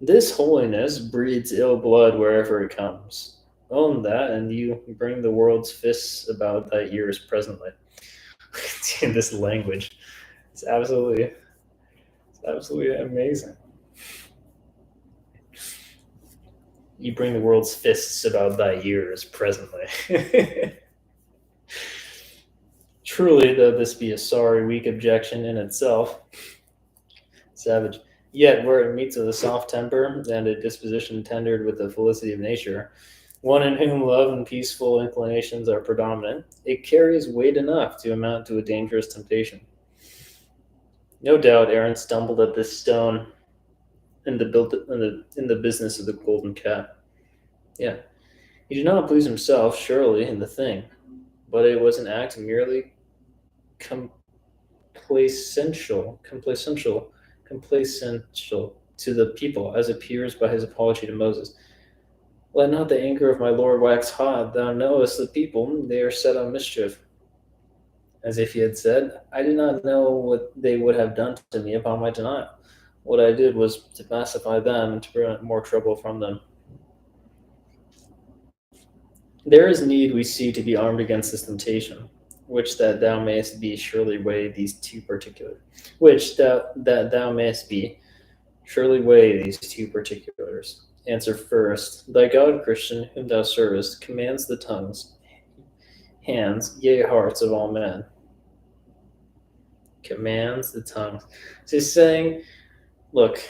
This holiness breeds ill blood wherever it comes. Own that, and you bring the world's fists about thy ears presently. Dude, this language is absolutely amazing. You bring the world's fists about thy ears presently. Truly, though this be a sorry, weak objection in itself, savage, yet where it meets with a soft temper and a disposition tendered with the felicity of nature, one in whom love and peaceful inclinations are predominant, it carries weight enough to amount to a dangerous temptation. No doubt Aaron stumbled at this stone in the business of the golden cat. Yeah. He did not please himself, surely, in the thing, but it was an act merely complacential to the people, as appears by his apology to Moses. Let not the anger of my Lord wax hot. Thou knowest the people, they are set on mischief. As if he had said, I did not know what they would have done to me upon my denial. What I did was to pacify them and to prevent more trouble from them. There is need, we see, to be armed against this temptation, which that thou mayest be surely weigh these two particulars. Answer first. Thy God, Christian, whom thou servest, commands the tongues, hands, yea, hearts of all men. Commands the tongues. So he's saying, look,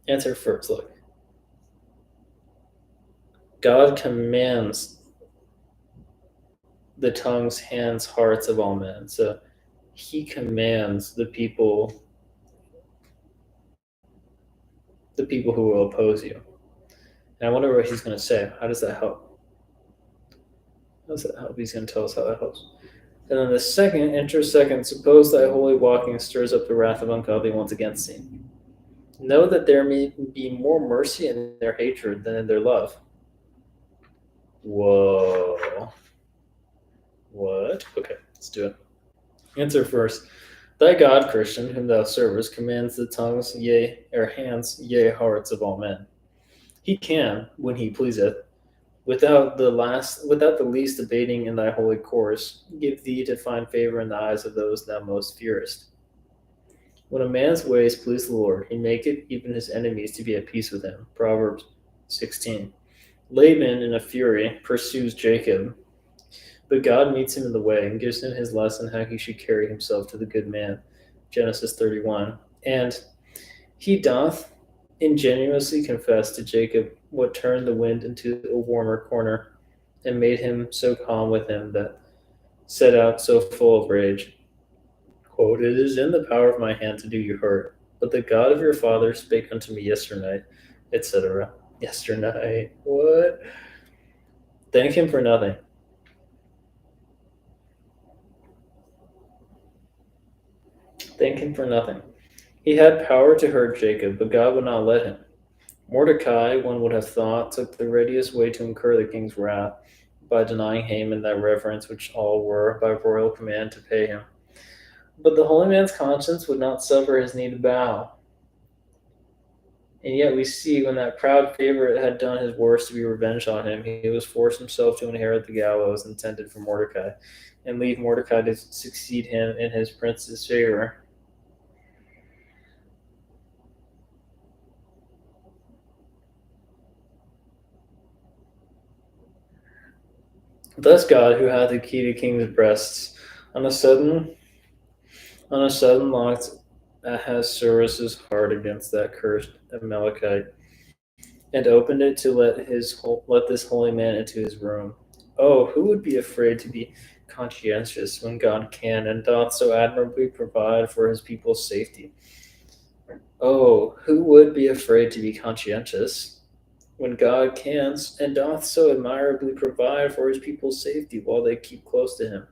answer first, look. God commands the tongues, hands, hearts of all men. So he commands the people who will oppose you. And I wonder what he's going to say. How does that help? How does that help? He's going to tell us how that helps. And then the second, enter second, suppose thy holy walking stirs up the wrath of ungodly ones against thee. Know that there may be more mercy in their hatred than in their love. Whoa. What? Okay. Let's do it. Answer first. Thy God, Christian, whom thou servest, commands the tongues, yea, or hands, yea, hearts of all men. He can, when he pleaseth, without the least abating in thy holy course, give thee to find favor in the eyes of those thou most fearest. When a man's ways please the Lord, he maketh even his enemies to be at peace with him. Proverbs 16. Laban, in a fury, pursues Jacob, but God meets him in the way and gives him his lesson how he should carry himself to the good man. Genesis 31. And he doth ingenuously confess to Jacob what turned the wind into a warmer corner, and made him so calm with him that set out so full of rage. Quote, it is in the power of my hand to do you hurt, but the God of your father spake unto me yesternight, etc. Yesternight. What? Thank him for nothing. Thank him for nothing. He had power to hurt Jacob, but God would not let him. Mordecai, one would have thought, took the readiest way to incur the king's wrath by denying Haman that reverence which all were, by royal command, to pay him. But the holy man's conscience would not suffer his knee to bow. And yet we see when that proud favorite had done his worst to be revenged on him, he was forced himself to inherit the gallows intended for Mordecai, and leave Mordecai to succeed him in his prince's favor. Thus God, who hath the key to kings' breasts, on a sudden locked Ahasuerus' heart against that cursed Amalekite, and opened it to let this holy man into his room. Oh, who would be afraid to be conscientious when God can and doth so admirably provide for his people's safety? Oh, who would be afraid to be conscientious when God can and doth so admirably provide for his people's safety while they keep close to him?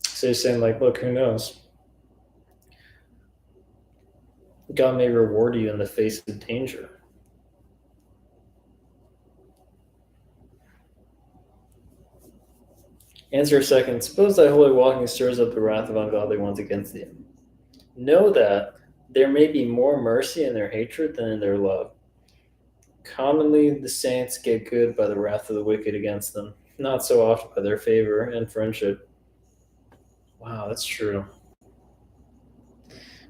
So he's saying, like, look, who knows? God may reward you in the face of danger. Answer second. Suppose thy holy walking stirs up the wrath of ungodly ones against thee. Know that there may be more mercy in their hatred than in their love. Commonly the saints get good by the wrath of the wicked against them, not so often by their favor and friendship. Wow, that's true.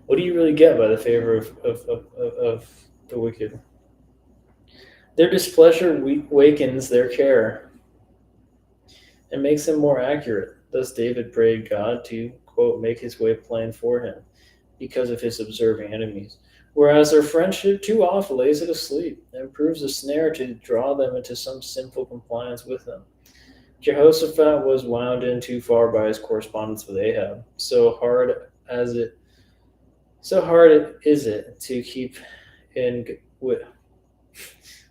What do you really get by the favor of the wicked? Their displeasure wakens their care and makes them more accurate. Thus David prayed God to, quote, make his way plain for him because of his observing enemies. Whereas their friendship too often lays it asleep and proves a snare to draw them into some sinful compliance with them. Jehoshaphat was wound in too far by his correspondence with Ahab. So hard is it to keep in with.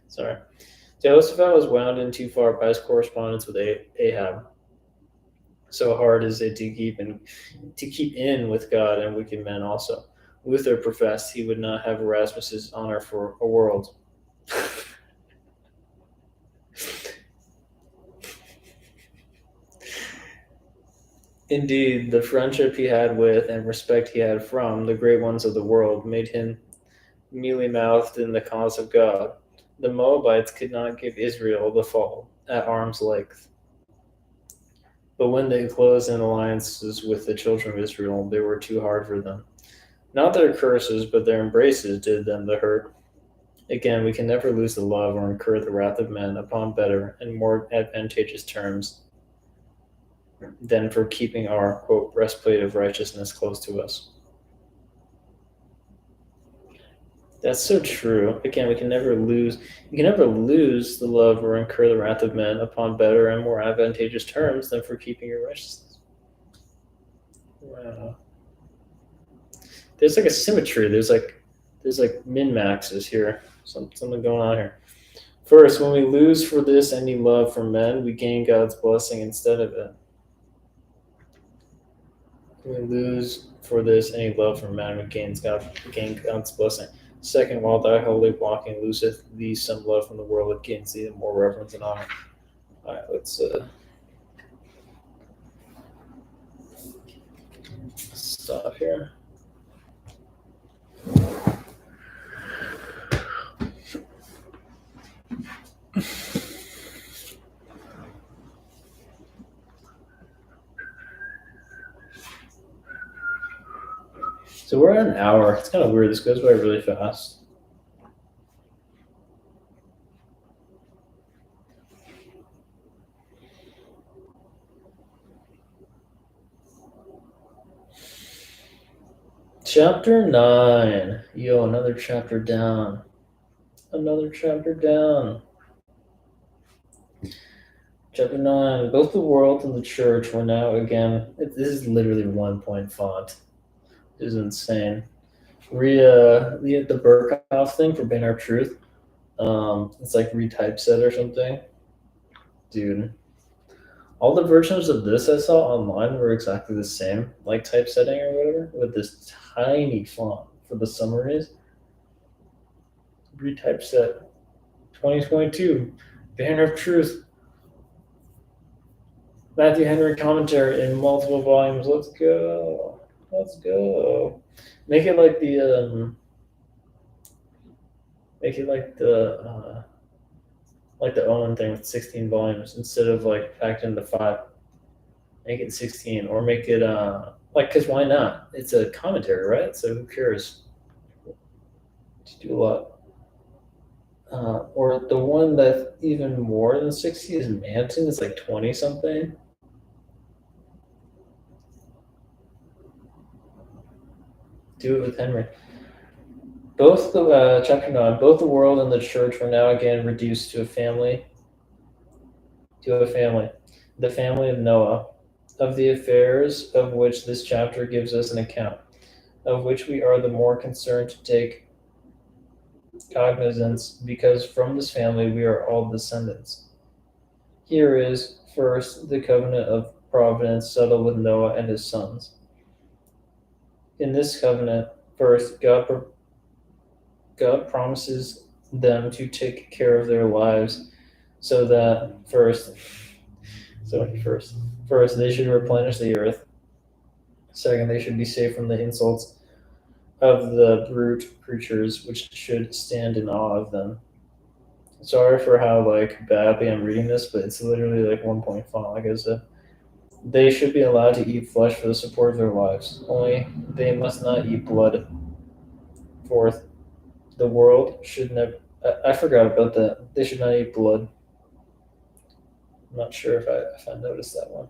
Sorry. Jehoshaphat was wound in too far by his correspondence with Ahab. So hard is it to keep in with God and wicked men also. Luther professed he would not have Erasmus's honor for a world. Indeed, the friendship he had with and respect he had from the great ones of the world made him mealy-mouthed in the cause of God. The Moabites could not give Israel the fall at arm's length. But when they closed in alliances with the children of Israel, they were too hard for them. Not their curses, but their embraces did them the hurt. Again, we can never lose the love or incur the wrath of men upon better and more advantageous terms than for keeping our, quote, breastplate of righteousness close to us. That's so true. Again, we can never lose the love or incur the wrath of men upon better and more advantageous terms than for keeping your righteousness. Wow. There's like a symmetry. There's like min-maxes here. Something going on here. First, when we lose for this any love from men, we gain God's blessing instead of it. When we lose for this any love from men, we gain God's blessing. Second, while thy holy walking loseth thee some love from the world, it gains thee more reverence and honor. All right, let's stop here. So we're at an hour. It's kind of weird. This goes by really fast. Chapter 9. Yo, another chapter down. Another chapter down. Chapter 9. Both the world and the church were now again. This is literally 1 point font. This is insane. Read the Burkhoff thing for Banner of Truth. It's like retypeset or something. Dude. All the versions of this I saw online were exactly the same, like typesetting or whatever, with this tiny font for the summaries. Retypeset 2022, Banner of Truth, Matthew Henry commentary in multiple volumes. Let's go. Let's go. Make it like the Owen thing with 16 volumes instead of like packed into 5. Make it 16 or make it because why not? It's a commentary, right? So who cares? Just do a lot. Or the one that's even more than 60 is Manton. It's like 20 something. Do it with Henry. Both the chapter 9, both the world and the church were now again reduced to a family. The family of Noah, of the affairs of which this chapter gives us an account, of which we are the more concerned to take cognizance, because from this family we are all descendants. Here is, first, the covenant of providence settled with Noah and his sons. In this covenant, first, God promises them to take care of their lives so that first they should replenish the earth. Second, they should be safe from the insults of the brute creatures which should stand in awe of them. Sorry for how badly I'm reading this, but it's literally like 1 point font. Like I said, they should be allowed to eat flesh for the support of their lives. Only they must not eat blood. Fourth, the world should never. I forgot about that. They should not eat blood. I'm not sure if I noticed that one.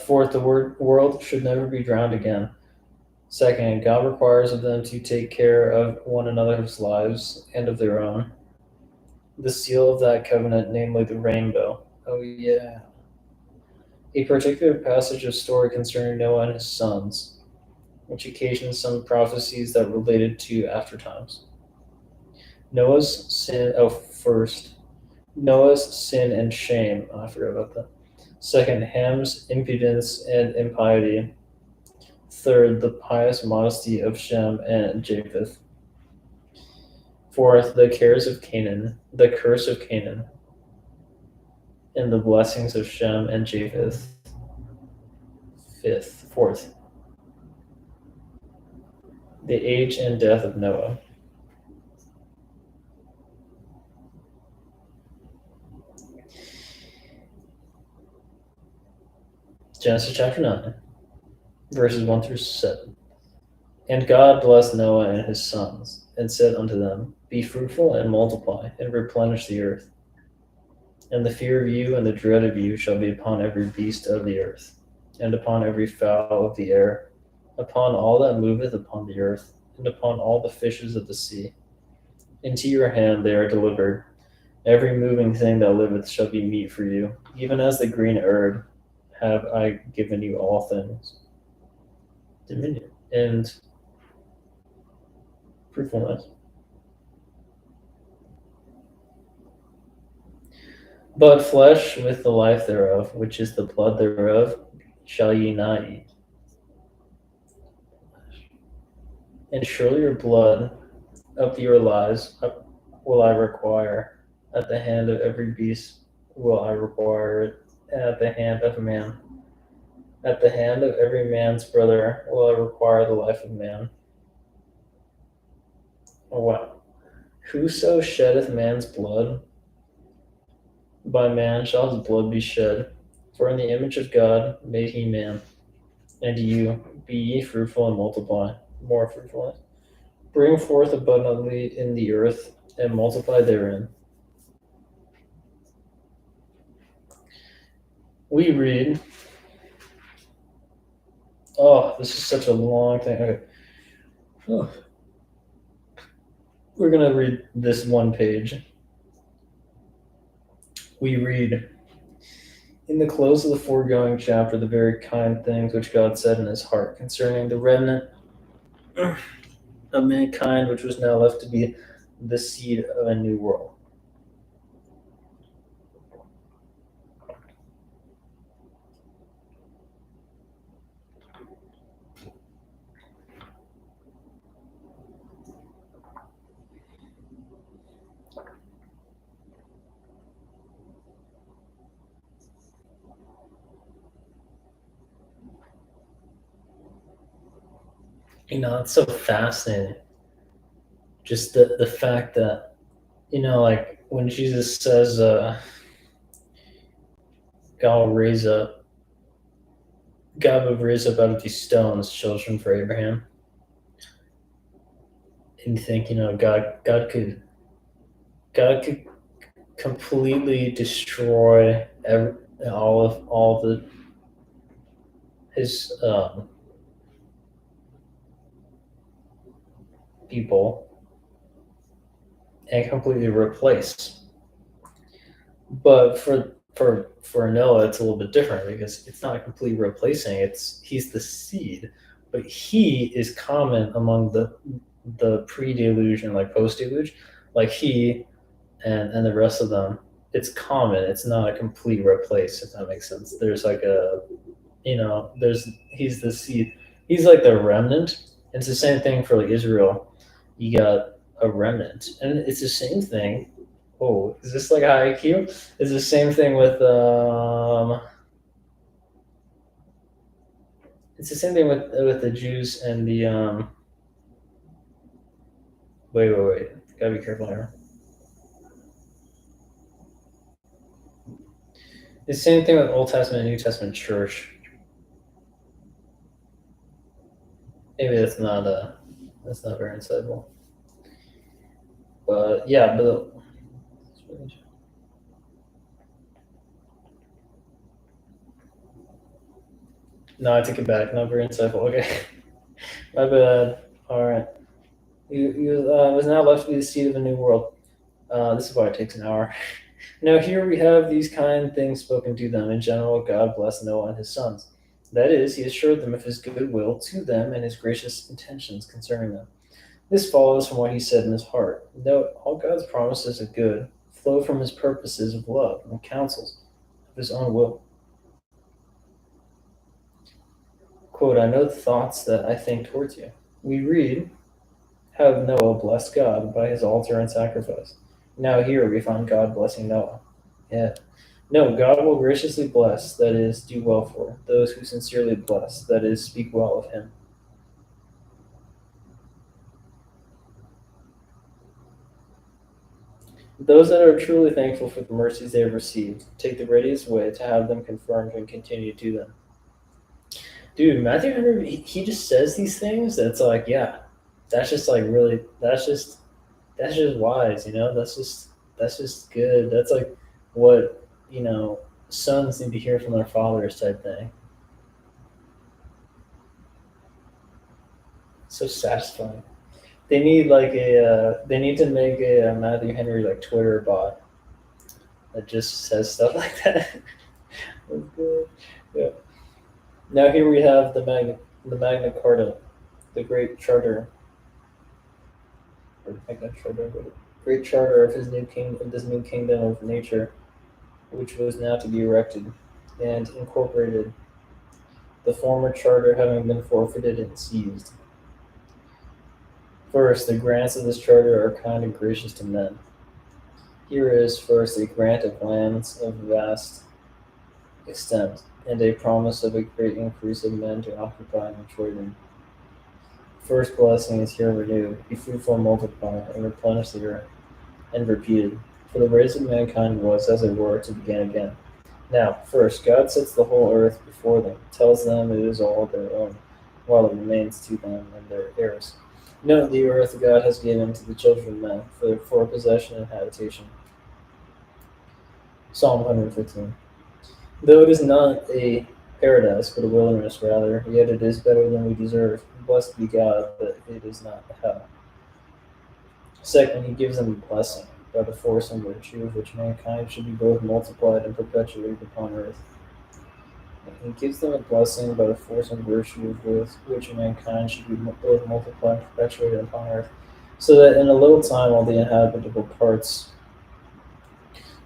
Fourth, the world should never be drowned again. Second, God requires of them to take care of one another's lives and of their own. The seal of that covenant, namely the rainbow. Oh, yeah. A particular passage of story concerning Noah and his sons, which occasioned some prophecies that related to aftertimes. Noah's sin. First, Noah's sin and shame. Oh, I forgot about that. Second, Ham's impudence and impiety. Third, the pious modesty of Shem and Japheth. Fourth, the curse of Canaan, and the blessings of Shem and Japheth. Fourth, the age and death of Noah. Genesis chapter 9, verses 1 through 7. And God blessed Noah and his sons, and said unto them, Be fruitful and multiply, and replenish the earth. And the fear of you and the dread of you shall be upon every beast of the earth, and upon every fowl of the air, upon all that moveth upon the earth, and upon all the fishes of the sea. Into your hand they are delivered. Every moving thing that liveth shall be meat for you, even as the green herb have I given you all things. Dominion and fruitfulness. But flesh with the life thereof, which is the blood thereof, shall ye not eat. And surely your blood of your lives, will I require. At the hand of every beast will I require it. At the hand of man. At the hand of every man's brother will I require the life of man. Oh, wow. Whoso sheddeth man's blood, by man shall his blood be shed. For in the image of God made he man. And you, be ye fruitful and multiply, more fruitfully. Bring forth abundantly in the earth, and multiply therein. We read. Oh, this is such a long thing. Okay. Oh. We're going to read this one page. We read, in the close of the foregoing chapter, the very kind things which God said in his heart concerning the remnant of mankind, which was now left to be the seed of a new world. It's so fascinating. Just the fact that, like when Jesus says, God will raise up out of these stones children for Abraham. And you think, God could completely destroy all the his people and completely replace. But for Noah, it's a little bit different because it's not completely replacing. He's the seed, but he is common among the pre-deluge and like post-deluge. Like he and the rest of them, it's common. It's not a complete replace, if that makes sense. There's like he's the seed. He's like the remnant. It's the same thing for like Israel. You got a remnant, and it's the same thing. Oh, is this like high IQ? It's the same thing with It's the same thing with the Jews and the Wait. Gotta be careful here. It's the same thing with Old Testament and New Testament church. Maybe that's not very insightful. But yeah, no, I take it back. Not very insightful. Okay, my bad. All right. You was now left to be the seed of a new world. This is why it takes an hour. Now here we have these kind things spoken to them. In general, God blessed Noah and his sons. That is, he assured them of his goodwill to them and his gracious intentions concerning them. This follows from what he said in his heart. Note, all God's promises of good flow from his purposes of love and counsels of his own will. Quote, I know the thoughts that I think towards you. We read how Noah blessed God by his altar and sacrifice. Now here we find God blessing Noah. Yeah. No, God will graciously bless, that is, do well for, those who sincerely bless, that is, speak well of him. Those that are truly thankful for the mercies they have received take the readiest way to have them confirmed and continue to them. Dude, Matthew Henry, he just says these things that's like, yeah, that's just like really, that's just wise, that's just good. That's like what, sons need to hear from their fathers type thing. So satisfying. They need to make a Matthew Henry like Twitter bot that just says stuff like that. That's good. Yeah. Now here we have the Magna Carta, the Great Charter, or Magna Charta, Great Charter of this new kingdom of nature, which was now to be erected and incorporated, the former charter having been forfeited and seized. First, the grants of this charter are kind and gracious to men. Here is first a grant of lands of vast extent, and a promise of a great increase of men to occupy and enjoy them. First blessing is here renewed: be fruitful and multiply, and replenish the earth, and repeated. For the race of mankind was, as it were, to begin again. Now, first, God sets the whole earth before them, tells them it is all their own, while it remains to them and their heirs. Note the earth God has given to the children of men for possession and habitation. Psalm 115. Though it is not a paradise, but a wilderness rather, yet it is better than we deserve. Blessed be God that it is not hell. Second, he gives them a blessing by the force and virtue of which mankind should be both multiplied and perpetuated upon earth. He gives them a blessing by the force and virtue of which mankind should be both multiplied and perpetuated upon earth, so that in a little time all the inhabitable parts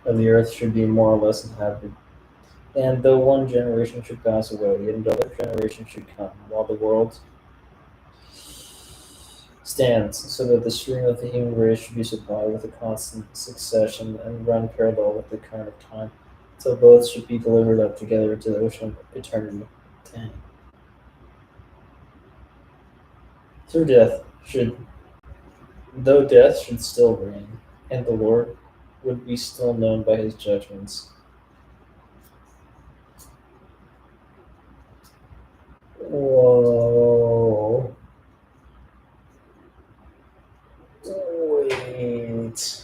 of the earth should be more or less inhabited. And though one generation should pass away, yet another generation should come, while the world stands, so that the stream of the human race should be supplied with a constant succession and run parallel with the current of time, till both should be delivered up together to the ocean of eternity. Dang. Through death should, though death should still reign, and the Lord would be still known by his judgments. Whoa. Wait.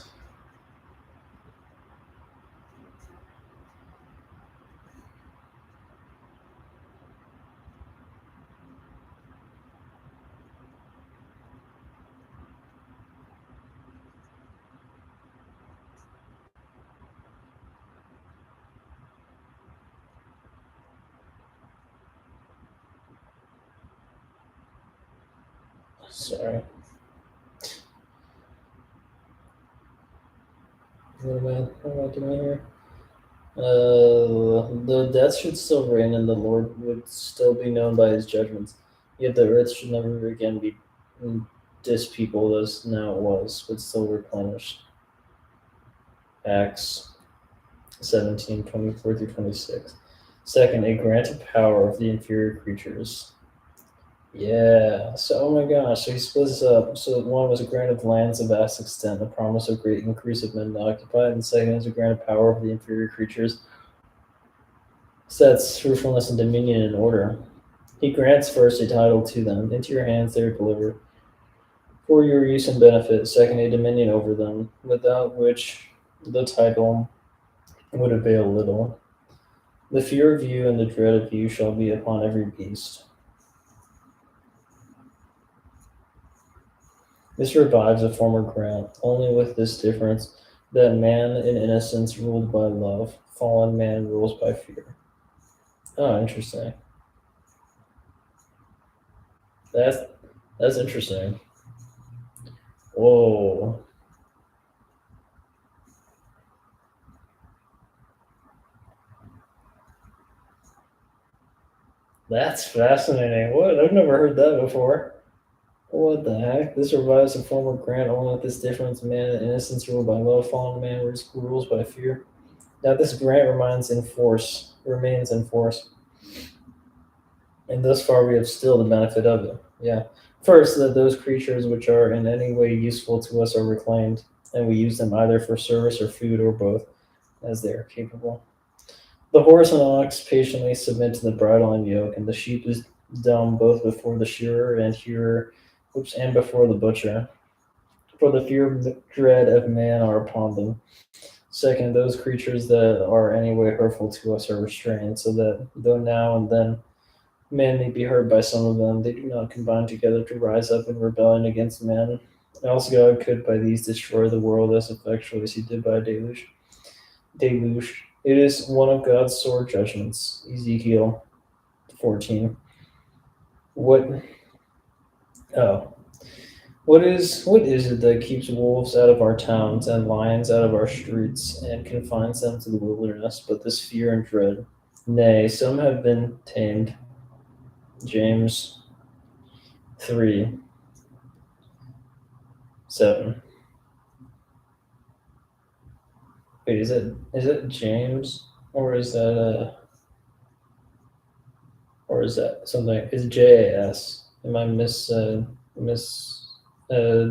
Sorry. What am I doing here? The death should still reign, and the Lord would still be known by his judgments. Yet the earth should never again be dispeopled as now it was, but still replenished. Acts 17:24 through 26. Second, a granted power of the inferior creatures. Yeah. So, oh my gosh. So he splits this up. So one was a grant of lands of vast extent, the promise of great increase of men to occupy, and the second is a grant of power over the inferior creatures, sets fruitfulness and dominion in order. He grants first a title to them. Into your hands they are delivered, for your use and benefit. Second, a dominion over them, without which the title would avail little. The fear of you and the dread of you shall be upon every beast. This revives a former grant, only with this difference that man in innocence ruled by love, fallen man rules by fear. Oh, interesting. That's that's interesting. Whoa. That's fascinating. What? I've never heard that before. What the heck? This revives a former grant, only with this difference: man in innocence ruled by love, fallen man rules by fear. Now this grant remains in force, and thus far we have still the benefit of it. Yeah. First, that those creatures which are in any way useful to us are reclaimed, and we use them either for service or food or both, as they are capable. The horse and ox patiently submit to the bridle and yoke, and the sheep is dumb both before the shearer and and before the butcher. For the fear and the dread of man are upon them. Second, those creatures that are any way hurtful to us are restrained, so that though now and then man may be hurt by some of them, they do not combine together to rise up in rebellion against man. Else God could by these destroy the world as effectually as he did by a deluge. Deluge. It is one of God's sore judgments. Ezekiel 14. What? Oh, what is it that keeps wolves out of our towns and lions out of our streets and confines them to the wilderness? But this fear and dread. Nay, some have been tamed. James 3:7. Wait, is it James or is that something? Is JAS? Am I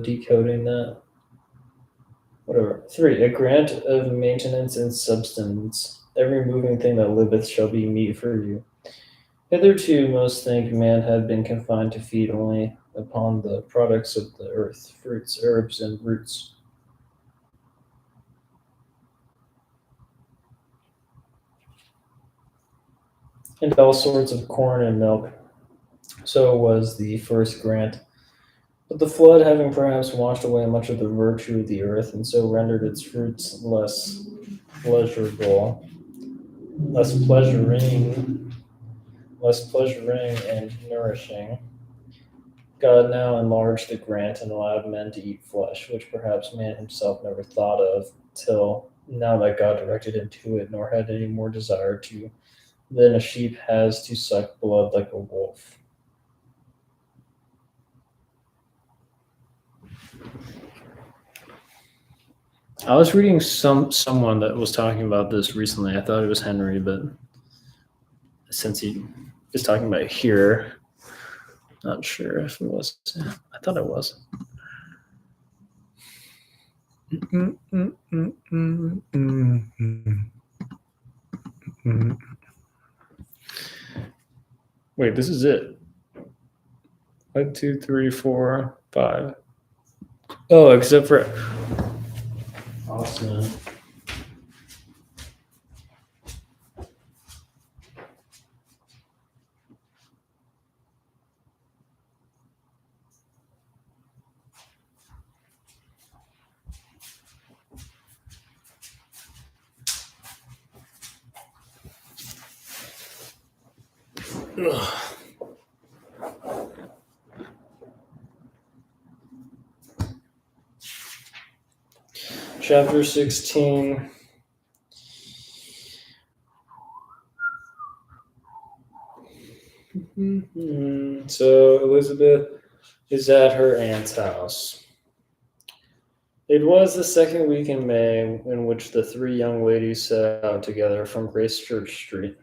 decoding that? Whatever. 3. A grant of maintenance and substance. Every moving thing that liveth shall be meat for you. Hitherto, most think man had been confined to feed only upon the products of the earth, fruits, herbs, and roots. And all sorts of corn and milk. So was the first grant. But the flood, having perhaps washed away much of the virtue of the earth, and so rendered its fruits less pleasurable, less pleasuring and nourishing, God now enlarged the grant and allowed men to eat flesh, which perhaps man himself never thought of till now that God directed him to it, nor had any more desire to than a sheep has to suck blood like a wolf. I was reading someone that was talking about this recently. I thought it was Henry, but since he is talking about it here, not sure if it was. I thought it was. Wait, this is it. 1, 2, 3, 4, 5. Oh, except for awesome. Chapter 16. So Elizabeth is at her aunt's house. It was the second week in May in which the 3 young ladies set out together from Gracechurch Street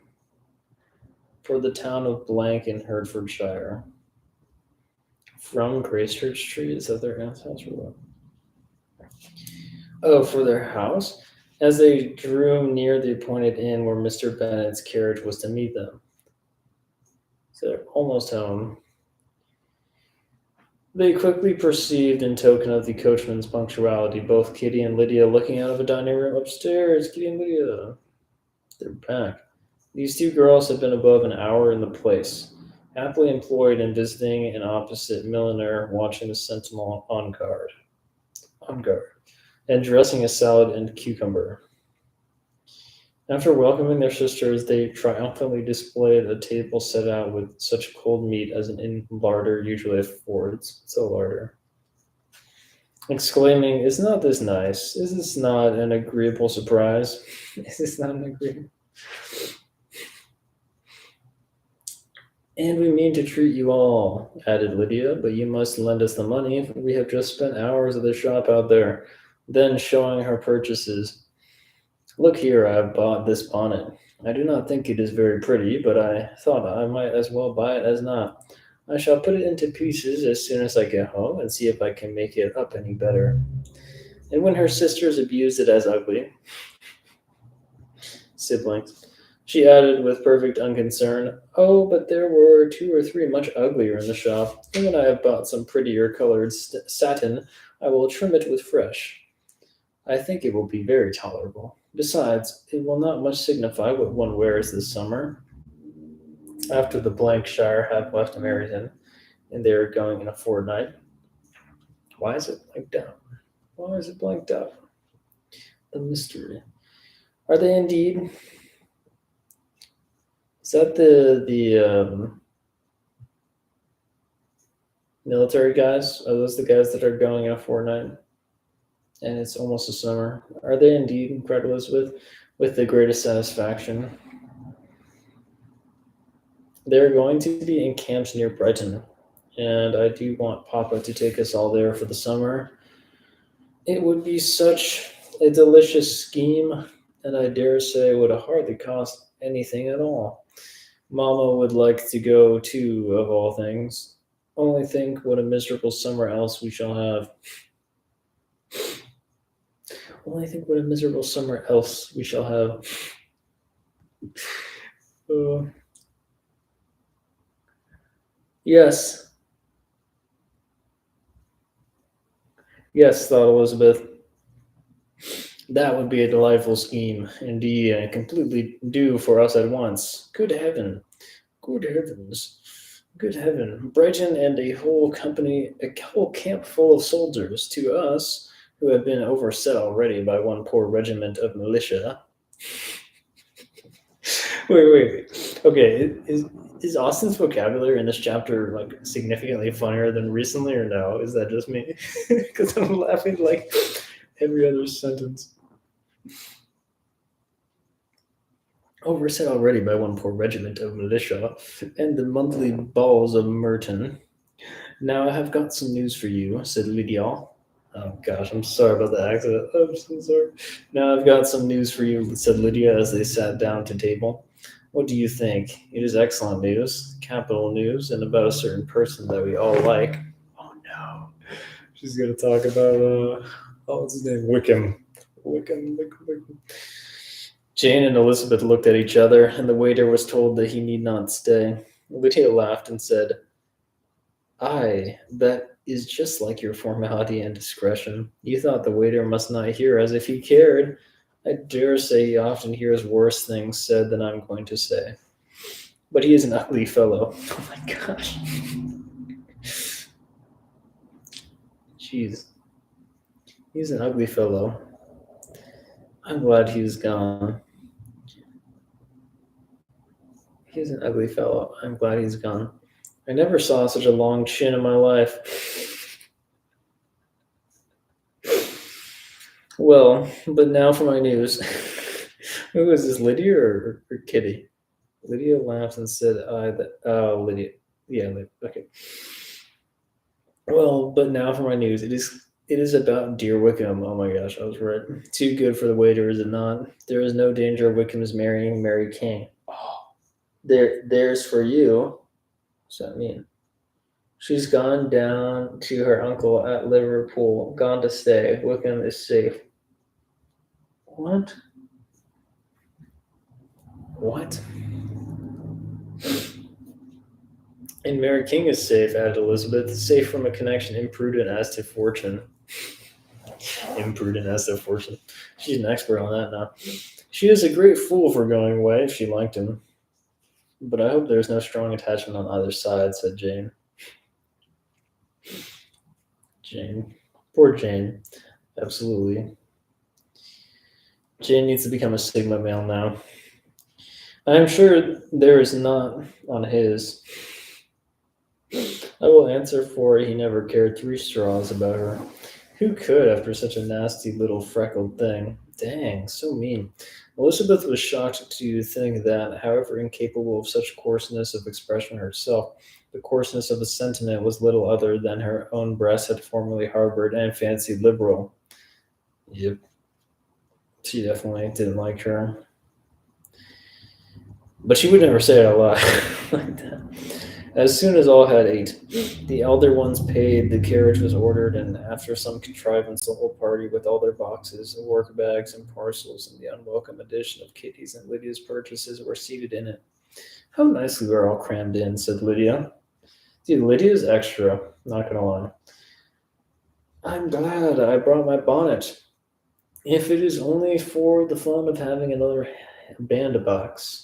for the town of Blank in Hertfordshire. From Gracechurch Street? Is that their aunt's house or what? Oh, for their house? As they drew near the appointed inn where Mr. Bennet's carriage was to meet them. So they're almost home. They quickly perceived, in token of the coachman's punctuality, both Kitty and Lydia looking out of a dining room upstairs. Kitty and Lydia. They're back. These 2 girls had been above an hour in the place, happily employed in visiting an opposite milliner, watching the sentinel on guard, and dressing a salad and cucumber. After welcoming their sisters, they triumphantly displayed a table set out with such cold meat as an inn larder usually affords. It's a larder. Exclaiming, "Is not this nice? Is this not an agreeable surprise? Is this not an agreeable?" "And we mean to treat you all," added Lydia, "but you must lend us the money, for we have just spent hours at the shop out there." Then, showing her purchases, "Look here, I have bought this bonnet. I do not think it is very pretty, but I thought I might as well buy it as not. I shall put it into pieces as soon as I get home and see if I can make it up any better." And when her sisters abused it as ugly, siblings, she added with perfect unconcern, "Oh, but there were 2 or 3 much uglier in the shop, and when I have bought some prettier colored satin, I will trim it with fresh. I think it will be very tolerable. Besides, it will not much signify what one wears this summer." After the Blankshire had left Meryton, and they were going in a fortnight. Why is it blanked out? Why is it blanked out? The mystery. Are they indeed? Is that the military guys? Are those the guys that are going in a fortnight? And it's almost a summer. Are they indeed? Cried Elizabeth, with the greatest satisfaction. They're going to be in camps near Brighton, and I do want Papa to take us all there for the summer. It would be such A delicious scheme, and I dare say would hardly cost anything at all. Mama would like to go too, of all things. Only think what a miserable summer else we shall have. Only think what a miserable summer else we shall have. Uh, yes, yes, thought Elizabeth. That would be a delightful scheme, indeed, and completely due for us at once. Good heaven, good heavens, good heaven! Brighton and a whole company, a whole camp full of soldiers. To us, who have been overset already by one poor regiment of militia. Wait. Okay, is Austin's vocabulary in this chapter like significantly funnier than recently, or no? Is that just me? Because I'm laughing like every other sentence. Overset already by one poor regiment of militia and the monthly balls of Merton. Now I have got some news for you, said Lydia. Oh gosh, I'm sorry about the accident. I'm so sorry. Now I've got some news for you, said Lydia as they sat down to table. What do you think? It is excellent news, capital news, and about a certain person that we all like. Oh no. She's going to talk about, what's his name? Wickham. Jane and Elizabeth looked at each other, and the waiter was told that he need not stay. Lydia laughed and said, Aye, that is just like your formality and discretion. You thought the waiter must not hear as if he cared. I dare say he often hears worse things said than I'm going to say. But he is an ugly fellow. Oh my gosh. Jeez. He's an ugly fellow. I'm glad he's gone. He's an ugly fellow. I'm glad he's gone. I never saw such a long chin in my life. Well, but now for my news. Who is this, Lydia or Kitty? Lydia laughed and said, Lydia. Yeah, okay. Well, but now for my news. It is about dear Wickham. Oh my gosh, I was right. Too good for the waiter, is it not? There is no danger of Wickham's marrying Mary King. Oh, there's for you. What's that mean? She's gone down to her uncle at Liverpool, gone to stay. Wickham is safe. What? What? And Mary King is safe, added Elizabeth, safe from a connection imprudent as to fortune. Imprudent as to fortune. She's an expert on that now. She is a great fool for going away if she liked him. But I hope there's no strong attachment on either side, said Jane. Jane. Poor Jane. Absolutely. Jane needs to become a Sigma male now. I am sure there is not on his. I will answer for he never cared 3 straws about her. Who could after such a nasty little freckled thing? Dang, so mean. Elizabeth was shocked to think that, however incapable of such coarseness of expression herself, the coarseness of the sentiment was little other than her own breast had formerly harbored and fancied liberal. Yep. She definitely didn't like her. But she would never say it out loud like that. As soon as all had ate, the elder ones paid, the carriage was ordered, and after some contrivance, the whole party, with all their boxes, work bags, and parcels, and the unwelcome addition of Kitty's and Lydia's purchases, were seated in it. How nicely we're all crammed in, said Lydia. Dude, Lydia's extra, not gonna lie. I'm glad I brought my bonnet, if it is only for the fun of having another bandbox.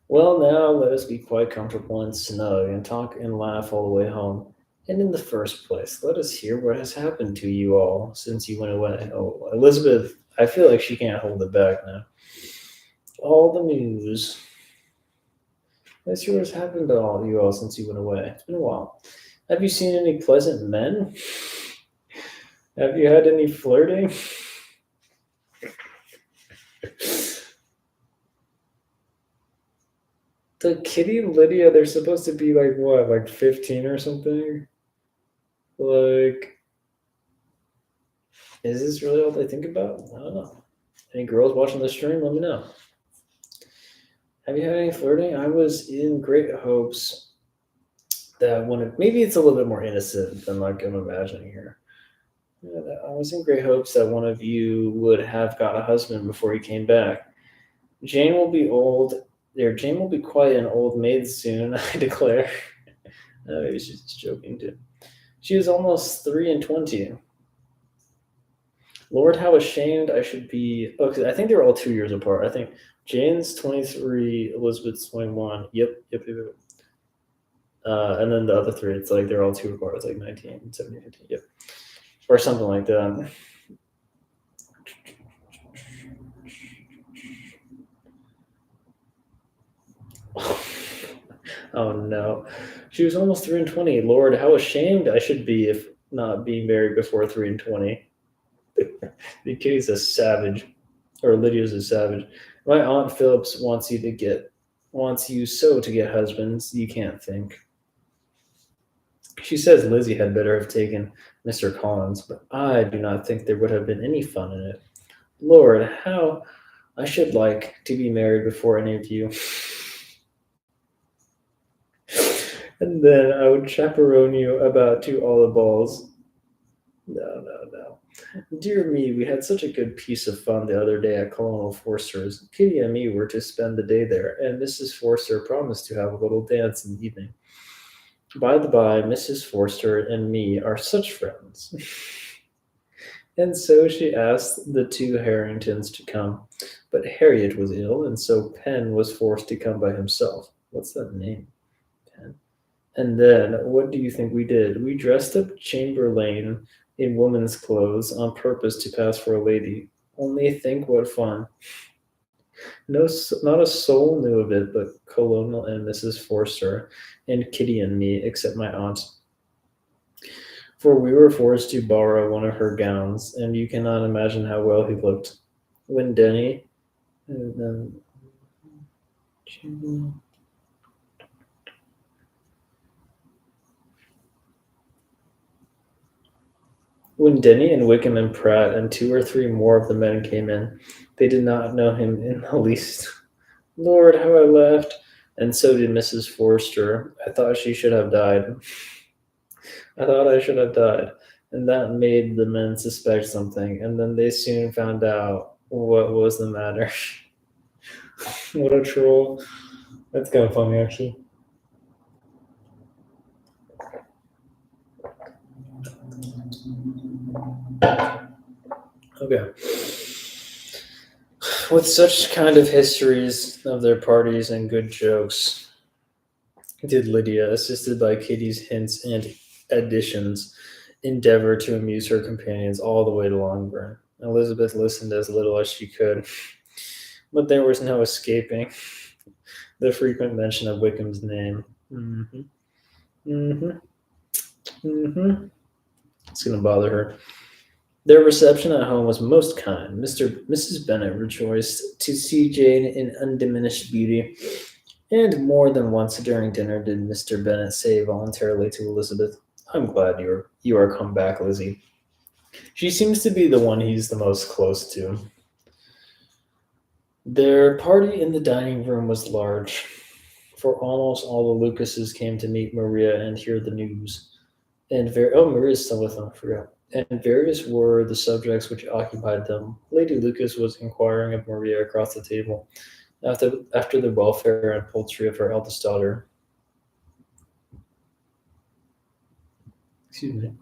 Well, now let us be quite comfortable and snug and talk and laugh all the way home. And in the first place, let us hear what has happened to you all since you went away. Oh, Elizabeth, I feel like she can't hold it back now. All the news. Let's hear what's happened to all you all since you went away. It's been a while. Have you seen any pleasant men? Have you had any flirting? The Kitty and Lydia, they're supposed to be like what, like 15 or something? Like, Is this really all they think about? I don't know. Any girls watching the stream? Let me know. Have you had any flirting? I was in great hopes that maybe it's a little bit more innocent than like I'm imagining here. Yeah, I was in great hopes that one of you would have got a husband before he came back. Jane will be old. Jane will be quite an old maid soon, I declare. Maybe she's just joking too. She is almost 3 and 20. Lord, how ashamed I should be. Oh, 'cause I think they're all 2 years apart. I think Jane's 23, Elizabeth's 21. Yep. And then the other three, it's like they're all 2 apart. It's like 19, 17, 15. Yep. Or something like that. Oh no. She was almost 3 and 20. Lord, how ashamed I should be if not being married before 3 and 20. The kitty's a savage. Or Lydia's a savage. My Aunt Phillips wants you so to get husbands, you can't think. She says Lizzie had better have taken Mr. Collins, but I do not think there would have been any fun in it. Lord, how I should like to be married before any of you. And then I would chaperone you about to all the balls. No. Dear me, we had such a good piece of fun the other day at Colonel Forster's. Kitty and me were to spend the day there, and Mrs. Forster promised to have a little dance in the evening. By the by, Mrs. Forster and me are such friends. And so she asked the two Harringtons to come, but Harriet was ill, and so Penn was forced to come by himself. What's that name? Penn. And then, what do you think we did? We dressed up Chamberlain in woman's clothes on purpose to pass for a lady. Only think what fun. No, not a soul knew of it but Colonel and Mrs. Forster, and Kitty and me, except my aunt. For we were forced to borrow one of her gowns, and you cannot imagine how well he looked. When Denny, When Denny and Wickham and Pratt and 2 or 3 more of the men came in, they did not know him in the least. Lord, how I laughed, and so did Mrs. Forster. I thought she should have died. I thought I should have died, and that made the men suspect something, and then they soon found out what was the matter. What a troll. That's kind of funny, actually. Okay. With such kind of histories of their parties and good jokes, did Lydia, assisted by Kitty's hints and additions, endeavor to amuse her companions all the way to Longbourn. Elizabeth listened as little as she could, but there was no escaping the frequent mention of Wickham's name. It's going to bother her. Their reception at home was most kind. Mrs. Bennet rejoiced to see Jane in undiminished beauty, and more than once during dinner did Mr. Bennet say voluntarily to Elizabeth, "I'm glad you are come back, Lizzie." She seems to be the one he's the most close to. Their party in the dining room was large, for almost all the Lucases came to meet Maria and hear the news. And Maria's still with them, I forgot. And various were the subjects which occupied them. Lady Lucas was inquiring of Maria across the table after the welfare and poultry of her eldest daughter. Excuse me.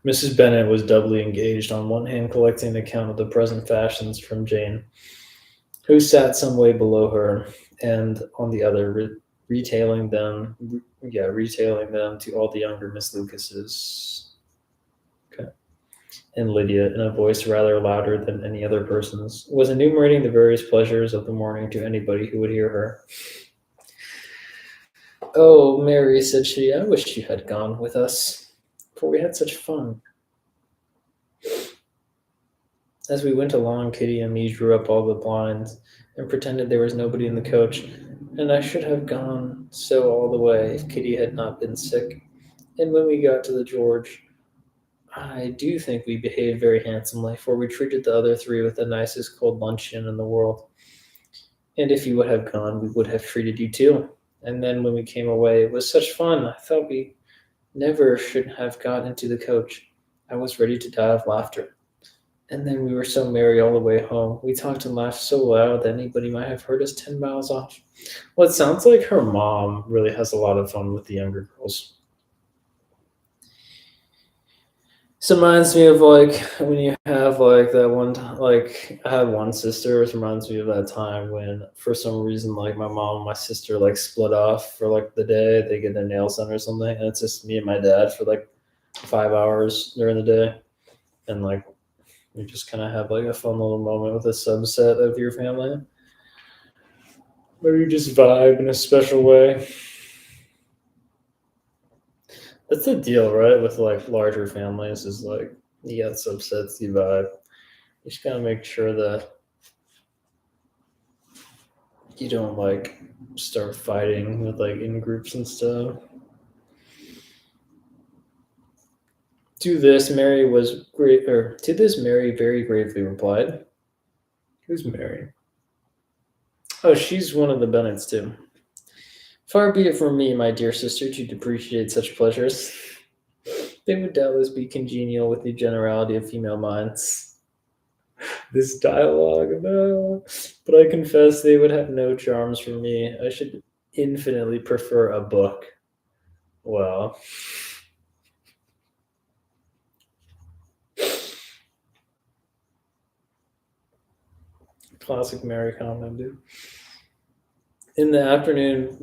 Mrs. Bennet was doubly engaged, on one hand collecting an account of the present fashions from Jane, who sat some way below her, and on the other retailing them to all the younger Miss Lucases. Okay. And Lydia, in a voice rather louder than any other person's, was enumerating the various pleasures of the morning to anybody who would hear her. "Oh, Mary," said she, "I wish you had gone with us, for we had such fun." As we went along, Kitty and me drew up all the blinds and pretended there was nobody in the coach, and I should have gone so all the way if Kitty had not been sick. And when we got to the George, I do think we behaved very handsomely, for we treated the other three with the nicest cold luncheon in the world. And if you would have gone, we would have treated you too. And then when we came away, it was such fun. I thought we never should have got into the coach. I was ready to die of laughter. And then we were so merry all the way home. We talked and laughed so loud that anybody might have heard us 10 miles off. Well, it sounds like her mom really has a lot of fun with the younger girls. This reminds me of like when you have like that one like I had one sister. It reminds me of that time when for some reason like my mom and my sister like split off for like the day. They get their nails done or something, and it's just me and my dad for like 5 hours during the day, and like you just kind of have like a fun little moment with a subset of your family, where you just vibe in a special way. That's the deal, right? With like larger families, is like you got subsets, you vibe. You just gotta make sure that you don't like start fighting with like in groups and stuff. To this, Mary was great, or to this, Mary very gravely replied, "Who's Mary?" Oh, she's one of the Bennets too. Far be it from me, my dear sister, to depreciate such pleasures. They would doubtless be congenial with the generality of female minds. This dialogue, no. But I confess they would have no charms for me. I should infinitely prefer a book. Well, classic Mary comment, dude. In the afternoon,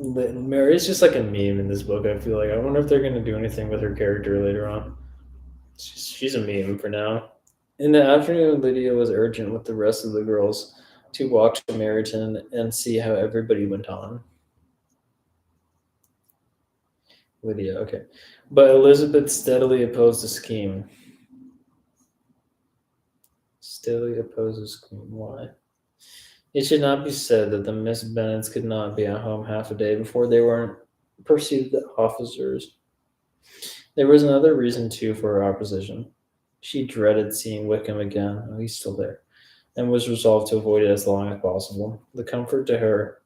Mary's just like a meme in this book. I feel like I wonder if they're gonna do anything with her character later on. She's a meme for now. In the afternoon, Lydia was urgent with the rest of the girls to walk to Meryton and see how everybody went on. Lydia, okay. But Elizabeth steadily opposed the scheme. Steadily opposed the scheme. Why? It should not be said that the Miss Bennets could not be at home half a day before they weren't perceived the officers. There was another reason, too, for her opposition. She dreaded seeing Wickham again. Oh, he's still there. And was resolved to avoid it as long as possible. The comfort to her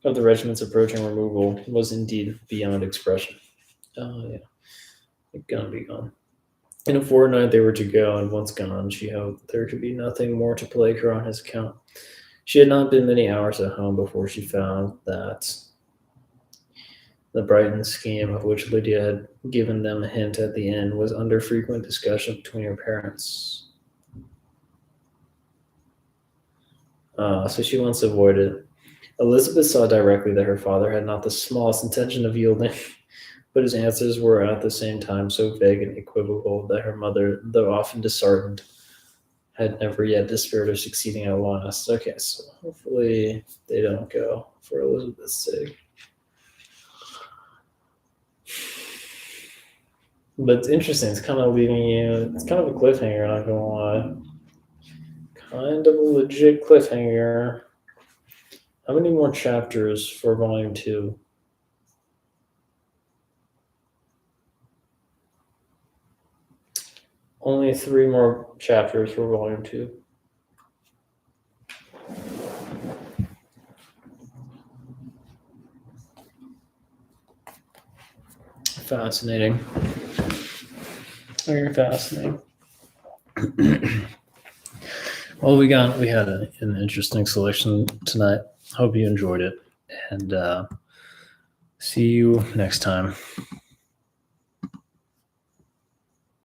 of the regiment's approaching removal was indeed beyond expression. Oh, yeah. They're gonna be gone. In a fortnight they were to go, and once gone, she hoped there could be nothing more to plague her on his account. She had not been many hours at home before she found that the Brighton scheme, of which Lydia had given them a hint at the end, was under frequent discussion between her parents. So she wants to avoid it. Elizabeth saw directly that her father had not the smallest intention of yielding, but his answers were at the same time so vague and equivocal that her mother, though often disheartened, had never yet despaired of succeeding at last. Okay, so hopefully they don't go for Elizabeth's sake. But it's interesting. It's kind of leaving you. It's kind of a cliffhanger. Not gonna lie. Kind of a legit cliffhanger. How many more chapters for volume 2? Only 3 more chapters for volume 2. Fascinating. Very fascinating. Well, we had an interesting selection tonight. Hope you enjoyed it, and see you next time.